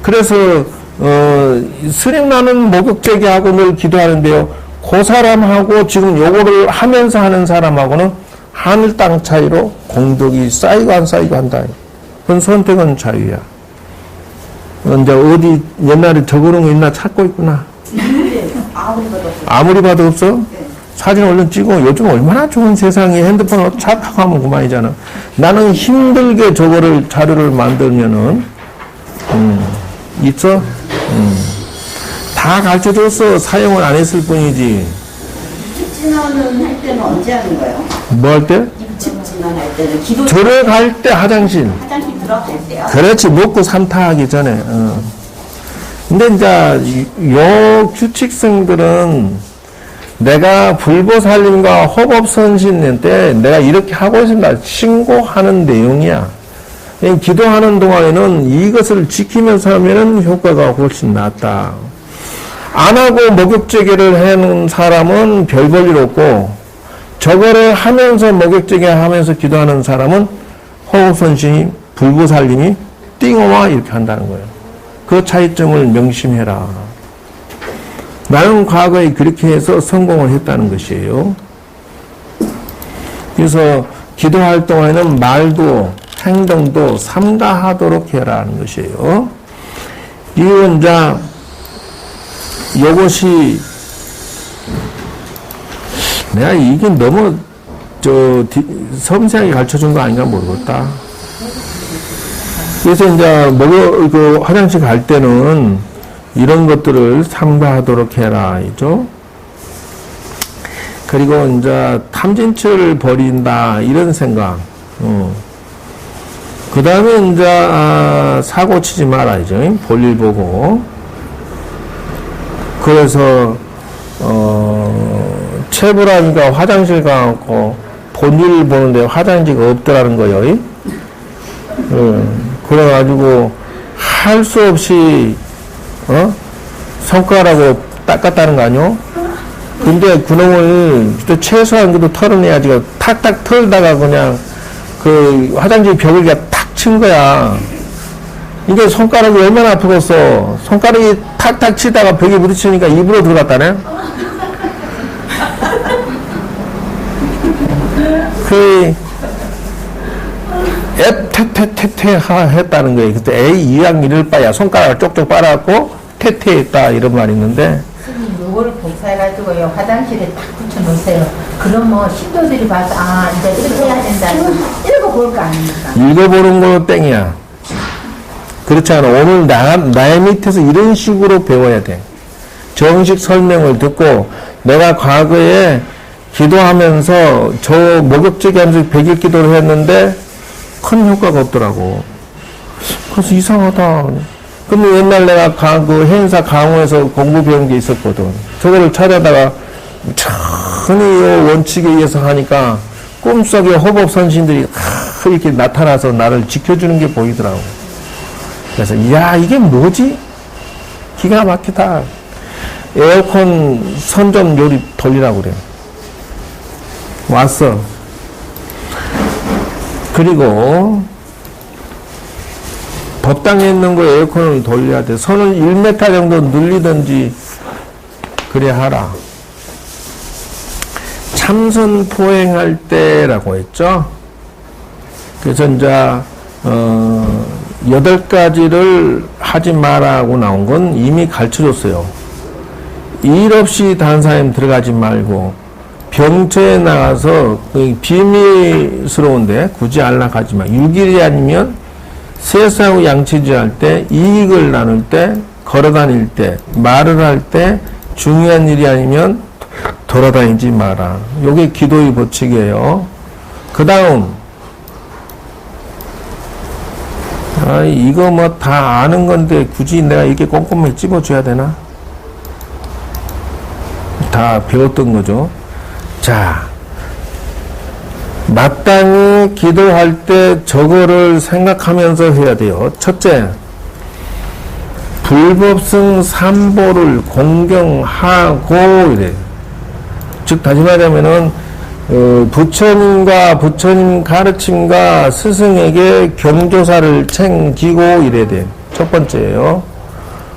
그래서, 스님 나는 목욕제기하고 늘 기도하는데요. 그 사람하고 지금 요거를 하면서 하는 사람하고는 하늘 땅 차이로 공덕이 쌓이고 안 쌓이고 한다. 그건 선택은 자유야. 이제 어디 옛날에 적어놓은 거 있나 찾고 있구나. 아무리 봐도 없어? 사진 얼른 찍어. 요즘 얼마나 좋은 세상에 핸드폰으로 착하고 하면 그만이잖아. 나는 힘들게 저거를 자료를 만들면은 있어? 다 가르쳐줬어. 사용을 안 했을 뿐이지. 입측 진원은 할 때는 언제 하는 거예요? 뭐 할 때? 입측 진원할 때는 기도 절에 갈 때 화장실. 화장실 들어갈 때요? 그렇지. 먹고 산타하기 전에. 근데 이제 요 규칙성들은 내가 불보살림과 허법선신 때 내가 이렇게 하고 있습니다. 신고하는 내용이야. 기도하는 동안에는 이것을 지키면서 하면은 효과가 훨씬 낫다. 안 하고 목욕제계를 하는 사람은 별 볼 일 없고, 저거를 하면서 목욕제계 하면서 기도하는 사람은 허법선신이 불보살림이 띵어와 이렇게 한다는 거예요. 그 차이점을 명심해라. 나는 과거에 그렇게 해서 성공을 했다는 것이에요. 그래서 기도할 동안에는 말도 행동도 삼가하도록 해라는 것이에요. 이건 이제 이것이 내가 이게 너무 섬세하게 가르쳐준 거 아닌가 모르겠다. 그래서 이제 그 화장실 갈 때는 이런 것들을 삼가하도록 해라, 이죠. 그리고 이제 탐진치를 버린다 이런 생각. 그 다음에 이제 사고 치지 마라, 이죠. 볼일 보고. 그래서 체불하니까 화장실 가고 본일 보는데 화장지가 없더라는 거예요. 그래가지고 할 수 없이 손가락으로 닦았다는 거 아니요? 근데 그놈을 최소한 그래도 털어내야지. 탁탁 털다가 그냥 그 화장지 벽을 그냥 탁 친 거야. 이게 손가락이 얼마나 아프겠어. 손가락이 탁탁 치다가 벽에 부딪히니까 입으로 들어갔다네. 태태태태 했다는 거예요. 그때 에이 이왕 이럴 바야 손가락을 쪽쪽 빨아갖고 태태했다 이런 말이 있는데. 스님 요거를 복사해가지고요 화장실에 딱 붙여놓으세요. 그러면 신도들이 봐서 이제 이렇게 해야 된다. 읽어볼 거 아닙니까? 읽어보는 걸로 땡이야. 그렇지 않아. 오늘 나의 밑에서 이런 식으로 배워야 돼. 정식 설명을 듣고 내가 과거에 기도하면서 저 목욕제기 하면서 100일 기도를 했는데 큰 효과가 없더라고. 그래서 이상하다. 근데 옛날 내가 그 행사 강호에서 공부 배운 게 있었거든. 저거를 찾아다가 천히 원칙에 의해서 하니까 꿈속에 호법선신들이 이렇게 나타나서 나를 지켜주는 게 보이더라고. 그래서 이게 뭐지? 기가 막히다. 에어컨 선 좀 요리 돌리라고 그래. 왔어. 그리고 법당에 있는 거 에어컨을 돌려야 돼. 선을 1m 정도 늘리든지 그래 하라. 참선 포행할 때라고 했죠. 그래서 이제 8가지를 하지 마라고 나온 건 이미 가르쳐줬어요. 일 없이 다른 사람 들어가지 말고 병처에 나가서 비밀스러운데 굳이 안락하지 마. 6일이 아니면 세수하고 양치질 할 때, 이익을 나눌 때, 걸어다닐 때, 말을 할 때, 중요한 일이 아니면 돌아다니지 마라. 요게 기도의 법칙이에요. 그 다음 이거 뭐 다 아는 건데 굳이 내가 이렇게 꼼꼼히 찝어줘야 되나? 다 배웠던 거죠. 자, 마땅히 기도할 때 저거를 생각하면서 해야 돼요. 첫째, 불법성 삼보를 공경하고 이래. 즉 다시 말하면은 부처님과 부처님 가르침과 스승에게 경조사를 챙기고 이래야 돼. 첫 번째예요.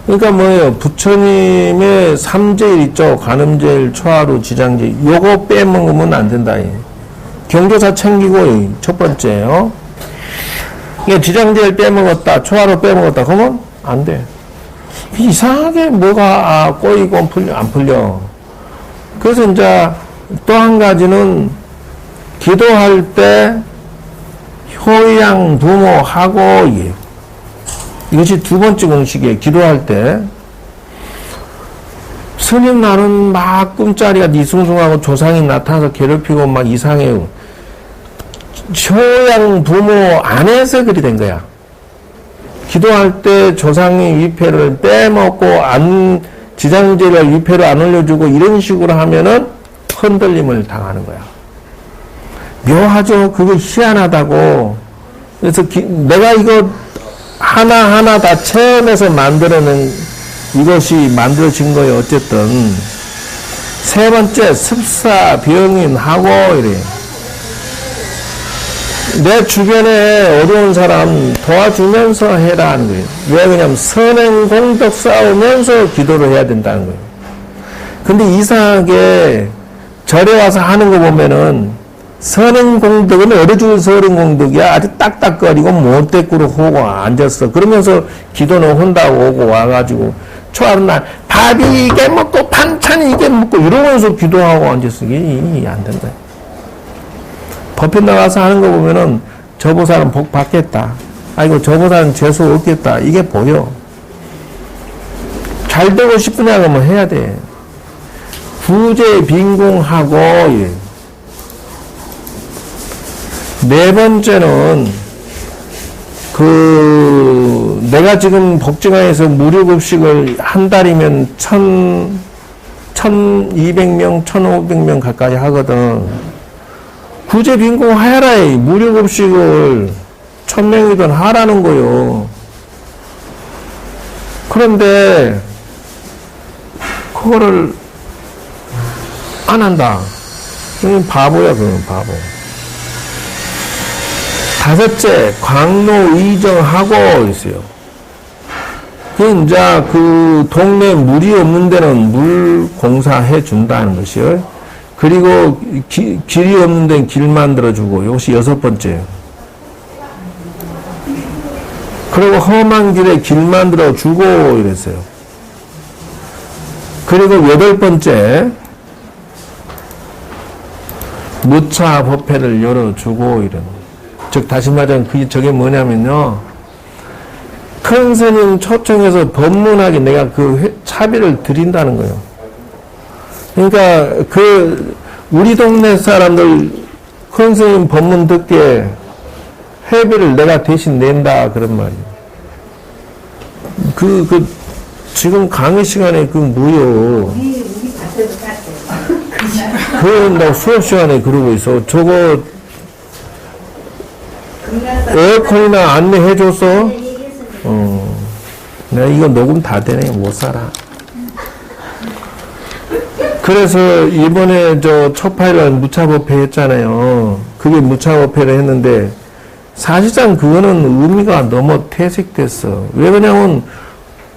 그러니까 뭐예요? 부처님의 삼제일 있죠. 간음제일, 초하루, 지장제일. 요거 빼먹으면 안 된다. 경조사 챙기고 첫 번째예요. 이게 지장제일 빼먹었다, 초하루 빼먹었다. 그러면 안 돼. 이상하게 뭐가 꼬이고 안 풀려. 그래서 이제 또 한 가지는 기도할 때 효양 부모하고 이것이 두 번째 공식이에요. 기도할 때 스님 나는 막 꿈자리가 니숭숭하고 조상이 나타나서 괴롭히고 막 이상해요. 효양 부모 안에서 그리 된 거야. 기도할 때 조상의 위패를 빼먹고 지장제를 위패를 안 올려주고 이런 식으로 하면은 흔들림을 당하는 거야. 묘하죠. 그거 희한하다고. 그래서 내가 이거 하나하나 다 체험해서 만들어낸 이것이 만들어진 거예요. 어쨌든 세 번째 습사 병인하고 이래. 내 주변에 어려운 사람 도와주면서 해라 하는 거예요. 왜 그러냐면 선행 공덕 쌓으면서 기도를 해야 된다는 거예요. 근데 이상하게 절에 와서 하는 거 보면은 선행 공덕은 어디 줄 선행 공덕이야. 아주 딱딱거리고 못대꾸로 호고 앉았어. 그러면서 기도는 혼다고 오고 와가지고 초하는 날 밥이 이게 먹고 반찬이 이게 먹고 이러면서 기도하고 앉았어. 이게 안 된다. 법회 나가서 하는 거 보면은 저 보살은 복 받겠다. 아이고 저 보살은 죄수 없겠다. 이게 보여. 잘 되고 싶으냐 그러면 해야 돼. 부재 빈궁하고 네 번째는 내가 지금 복지관에서 무료급식을 한 달이면 1200명, 1500명 가까이 하거든. 구제 빈공 하라. 무료급식을 1000명이든 하라는 거요. 그런데 그거를 안 한다. 그건 바보야. 그건 바보. 다섯째, 광로 이정하고 있어요. 이제 그 동네 물이 없는 데는 물 공사해 준다는 것이요. 그리고 길이 없는 데는 길 만들어주고, 이것이 여섯 번째예요. 그리고 험한 길에 길 만들어주고 이랬어요. 그리고 여덟 번째, 무차 법회를 열어주고 이런. 즉 다시 말하면 저게 뭐냐면요. 큰 스님 초청해서 법문하게 내가 차비를 드린다는 거예요. 그러니까 우리 동네 사람들 큰 스님 법문 듣게 회비를 내가 대신 낸다 그런 말이에요. 지금 강의 시간에 무효. 우리 밭에도 깠대요. 나 수업 시간에 그러고 있어. 저거 에어컨이나 안내해줬어? 내가 이거 녹음 다 되네. 못 살아. 그래서 이번에 첫 파일을 무차법회 했잖아요. 그게 무차법회를 했는데 사실상 그거는 의미가 너무 퇴색됐어. 왜 그러냐면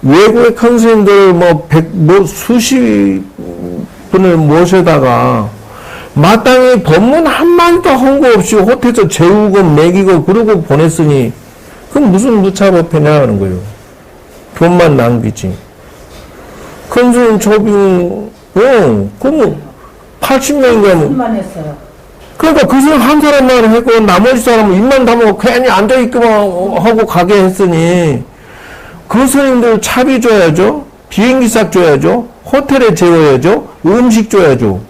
외국의 큰 스님들 수십 분을 모셔다가 마땅히 법문 한마디도 한 거 없이 호텔에서 재우고 먹이고 그러고 보냈으니 그건 무슨 무차법회냐 하는 거예요. 돈만 낭비지. 큰 스님 초빙 그럼 80명인가 만 했어요. 그러니까 그 사람 한 사람만 했고 나머지 사람은 입만 다물고 괜히 앉아있기만 하고 가게 했으니 그 스님들 차비 줘야죠. 비행기 싹 줘야죠. 호텔에 재워야죠. 음식 줘야죠.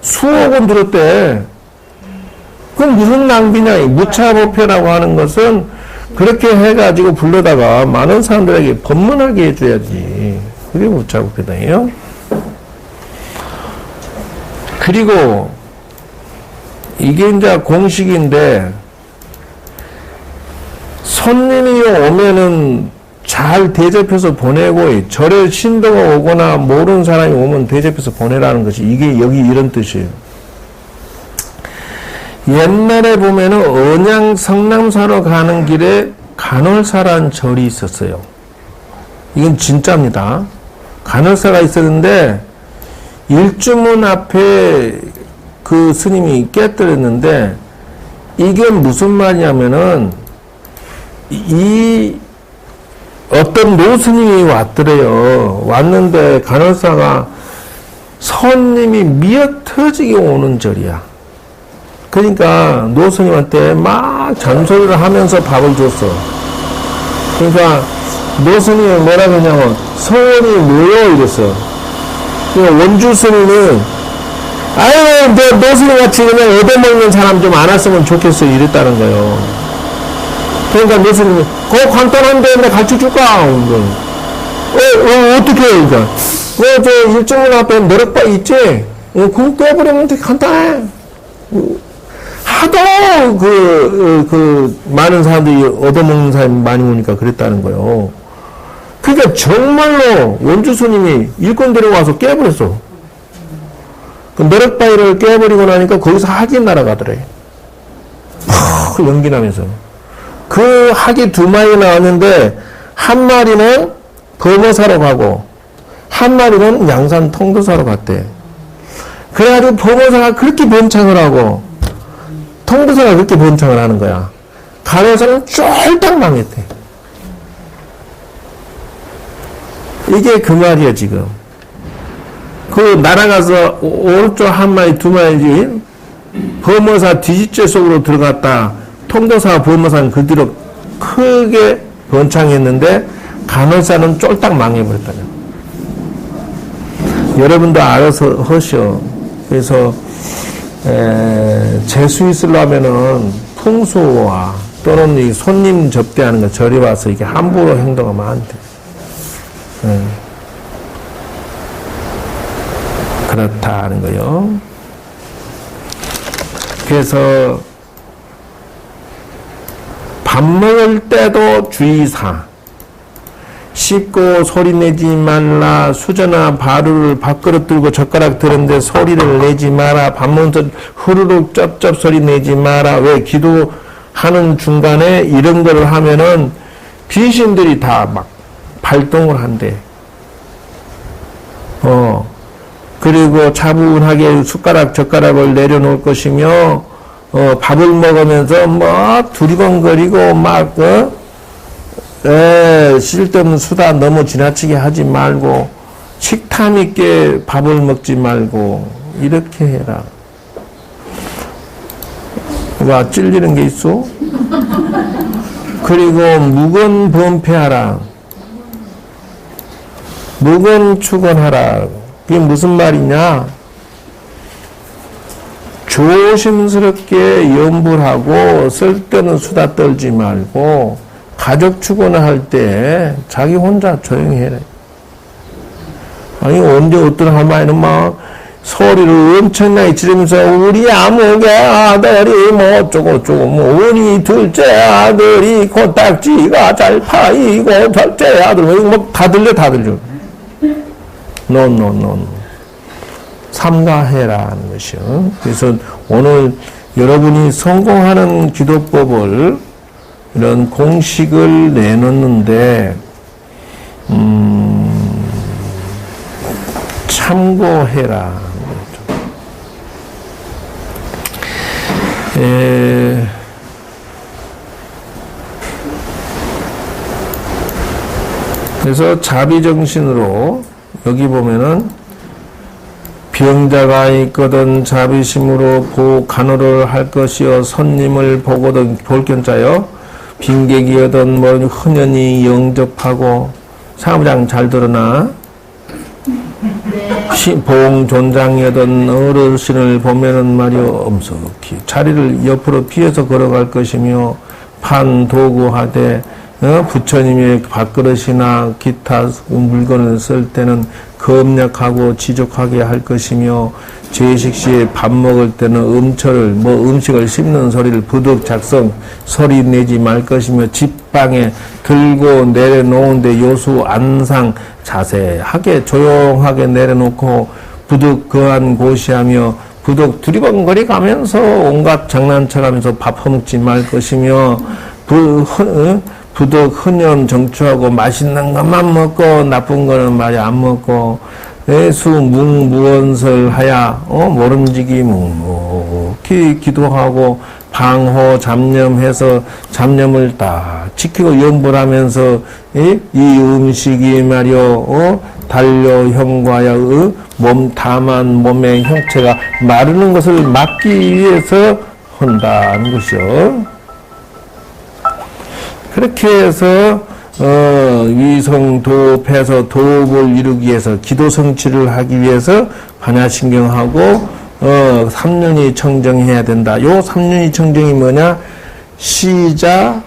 수억 원 들었대. 그건 무슨 낭비냐. 무차법회라고 하는 것은 그렇게 해가지고 불러다가 많은 사람들에게 법문하게 해줘야지. 그게 무차법회다예요. 그리고 이게 이제 공식인데 손님이 오면은 잘 대접해서 보내고 절에 신도가 오거나 모르는 사람이 오면 대접해서 보내라는 것이 이게 여기 이런 뜻이에요. 옛날에 보면은 언양 성남사로 가는 길에 간월사라는 절이 있었어요. 이건 진짜입니다. 간월사가 있었는데 일주문 앞에 그 스님이 깨뜨렸는데 이게 무슨 말이냐면은 이 어떤 노스님이 왔더래요. 왔는데 간월사가 손님이 미어터지게 오는 절이야. 그러니까 노스님한테 막 잔소리를 하면서 밥을 줬어. 그러니까 노스님이 뭐라고 했냐면 서원이 뭐요? 이랬어. 그러니까 원주 스님은 아유 너 노스님 같이 그냥 얻어먹는 사람 좀 안 왔으면 좋겠어 이랬다는 거예요. 그러니까 노스님이 그거 간단한데 내가 가르쳐줄까? 어떻게 해? 그러니까 저 일정문 앞에 너럭바 있지? 그거 깨버리면 되게 간단해. 하도 많은 사람들이 얻어먹는 사람이 많이 오니까 그랬다는 거예요. 그러니까 정말로 원주 스님이 일꾼 데려와서 깨버렸어. 그 너럭바위를 깨버리고 나니까 거기서 학이 날아가더래. 연기 나면서. 그 학이 2마리 나왔는데 한 마리는 범어사로 가고 한 마리는 양산 통도사로 갔대. 그래가지고 범어사가 그렇게 번창을 하고 통도사가 그렇게 번창을 하는 거야. 간월사는 쫄딱 망했대. 이게 그 말이야 지금. 그 날아가서 오른쪽 한 마리 2마리지 범어사 뒤집제 속으로 들어갔다. 통도사 범어사는 그 뒤로 크게 번창했는데 간월사는 쫄딱 망해버렸다는. 여러분도 알아서 하시오. 그래서 재수 있으려면은 풍수와 또는 이 손님 접대하는 거 절에 와서 이게 함부로 행동하면 안 돼. 그렇다는 거요. 그래서 밥 먹을 때도 주의사. 씹고 소리 내지 말라. 수저나 바루를 밥그릇 들고 젓가락 들었는데 소리를 내지 마라. 밥 먹으면서 후루룩 쩝쩝 소리 내지 마라. 왜? 기도하는 중간에 이런 거를 하면은 귀신들이 다 막 발동을 한대. 그리고 차분하게 숟가락 젓가락을 내려놓을 것이며 밥을 먹으면서 막 두리번거리고 막 쓸데없는 수다 너무 지나치게 하지 말고 식탐 있게 밥을 먹지 말고 이렇게 해라. 와 찔리는 게 있어? 그리고 묵은 범패하라. 묵은 축원하라. 그게 무슨 말이냐? 조심스럽게 염불하고 쓸데없는 수다 떨지 말고 가족 축원을 할 때 자기 혼자 조용히 해라. 아니 언제 어떤 할머니는 막 소리를 엄청나게 지르면서 우리 아무개 아들이 뭐 어쩌고 뭐 우리 둘째 아들이 코딱지가 잘 파이고 첫째 아들 뭐 다 들려. 노. 삼가해라는 것이요. 그래서 오늘 여러분이 성공하는 기도법을 이런 공식을 내놓는데 참고해라. 그래서 자비정신으로 여기 보면은 병자가 있거든 자비심으로 간호를 할 것이요 손님을 보거든 볼견자여 빈객이거든 뭐 흔연히 영접하고 사무장 잘 들으나 봉존장이거든 어르신을 보면은 말이요 엄석히 자리를 옆으로 피해서 걸어갈 것이며 판도구하되 부처님의 밥그릇이나 기타 물건을 쓸 때는 검약하고 지족하게 할 것이며, 제식 시에 밥 먹을 때는 음식을 씹는 소리를 부득 작성 소리 내지 말 것이며, 집방에 들고 내려놓은데 요수 안상 자세하게 조용하게 내려놓고 부득 거한 곳이하며, 부득 두리번거리 가면서 온갖 장난쳐가면서 밥 허먹지 말 것이며, 부득 흔연 정추하고 맛있는 것만 먹고 나쁜 거는 말이 안 먹고, 애수 묵무언설 하야 모름지기 묵묵히 기도하고 방호 잡념해서 잡념을 다 지키고 염불하면서 이 음식이 말이요 달려 형과야 몸 다만 몸의 형체가 마르는 것을 막기 위해서 한다는 것이요. 그렇게 해서 위성도패에서 도업을 이루기 위해서 기도 성취를 하기 위해서 반야신경하고 삼륜이 청정해야 된다. 요 삼륜이 청정이 뭐냐? 시자,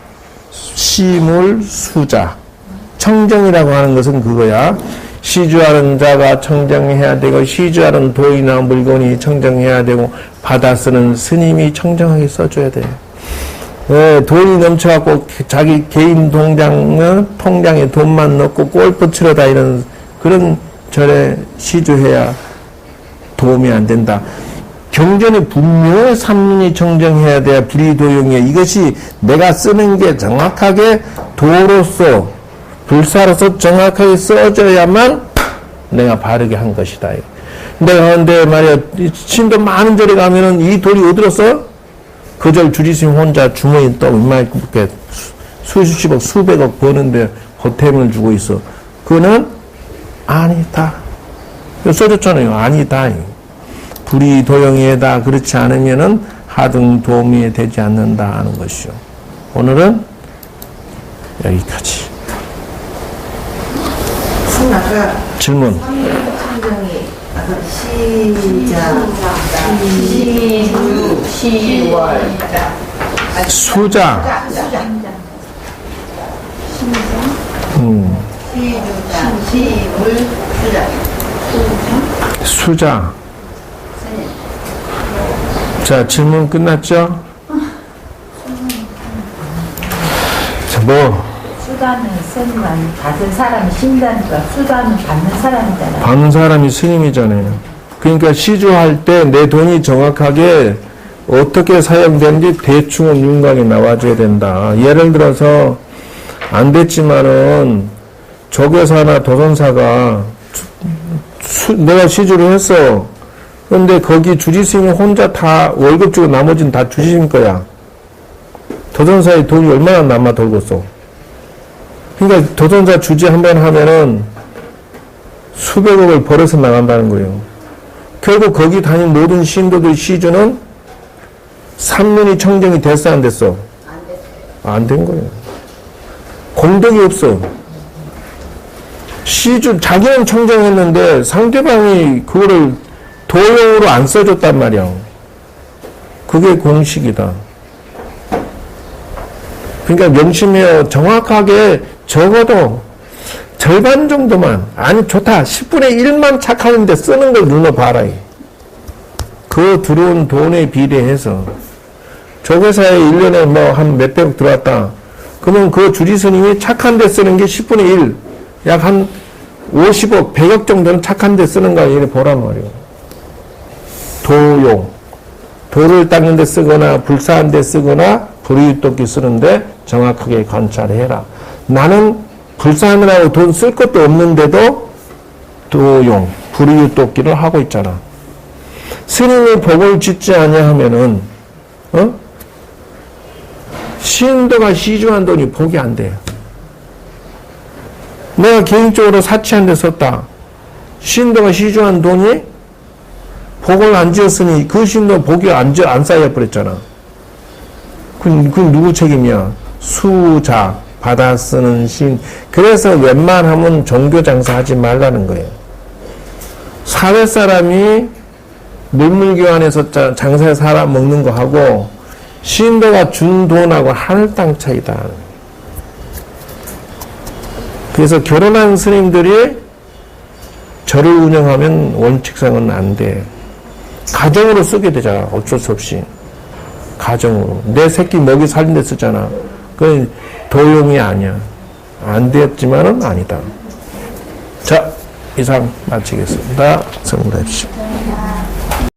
시물, 수자. 청정이라고 하는 것은 그거야. 시주하는 자가 청정해야 되고, 시주하는 도이나 물건이 청정해야 되고, 받아 쓰는 스님이 청정하게 써줘야 돼요. 돈이 넘쳐갖고 자기 개인 통장에 돈만 넣고 골프 치러 다니는 그런 절에 시주해야 도움이 안 된다. 경전에 분명히 삼륜이 청정해야 돼야 불이도용이야. 이것이 내가 쓰는 게 정확하게 도로서 불사로서 정확하게 써져야만 내가 바르게 한 것이다. 내가 근데 말이야 신도 많은 절에 가면은 이 돌이 어디로 써? 그 절 주지스님 혼자 주머니 또 이렇게 수십억 수백억 버는데 보탬을 주고 있어. 그거는 아니다. 써줬잖아요. 아니다. 불이도용이다. 그렇지 않으면은 하등 도움이 되지 않는다 하는 것이요. 오늘은 여기까지. 아까 질문. 청정이 시자, 시주, 시월, 수자. 시주자, 시물, 수자. 수자. 자, 질문 끝났죠? 자, 수단은 스님만 받은 사람이 신다니까 수단은 받는 사람이잖아요. 받는 사람이 스님이잖아요. 그러니까 시주할 때 내 돈이 정확하게 어떻게 사용되는지 대충은 윤곽이 나와줘야 된다. 예를 들어서 안 됐지만은 조교사나 도선사가 내가 시주를 했어. 그런데 거기 주지스님이 혼자 다 월급 주고 나머지는 다 주지스님 거야. 도선사의 돈이 얼마나 남아 돌겠어. 그러니까 도전자 주지 한 번 하면은 수백억을 벌어서 나간다는 거예요. 결국 거기 다닌 모든 신도들 시주는 삼륜이 청정이 됐어 안 됐어? 안 된 거예요. 공덕이 없어. 시주 자기는 청정했는데 상대방이 그거를 도용으로 안 써줬단 말이야. 그게 공식이다. 그러니까 명심해요. 정확하게 적어도 절반 정도만, 아니 좋다 10분의 1만 착하는데 쓰는 걸 눌러봐라. 그 들어온 돈에 비례해서 조교사에 1년에 뭐 한 몇백억 들어왔다. 그러면 그 주지스님이 착한 데 쓰는 게 10분의 1, 약 한 50억, 100억 정도는 착한 데 쓰는 거야. 이래 보란 말이에요. 도용. 돌을 닦는 데 쓰거나 불사한 데 쓰거나 불이웃돕기 쓰는데 정확하게 관찰해라. 나는 불사하느라고 돈 쓸 것도 없는데도 도용, 불이웃돕기를 하고 있잖아. 스님이 복을 짓지 아니하면은 신도가 시주한 돈이 복이 안 돼요. 내가 개인적으로 사치한 데 썼다. 신도가 시주한 돈이 복을 안 지었으니 그 신도 복이 안 쌓여버렸잖아. 그건 누구 책임이야? 수자, 받아 쓰는 신. 그래서 웬만하면 종교 장사하지 말라는 거예요. 사회 사람이 물물교환해서 장사에 살아 먹는 거 하고 신도가 준 돈하고 하늘 땅 차이다. 그래서 결혼한 스님들이 절을 운영하면 원칙상은 안 돼. 가정으로 쓰게 되잖아. 어쩔 수 없이. 가정으로. 내 새끼 먹이 살린 데 쓰잖아. 그건 도용이 아니야. 안 됐지만은 아니다. 자, 이상 마치겠습니다. 성불해 주시오.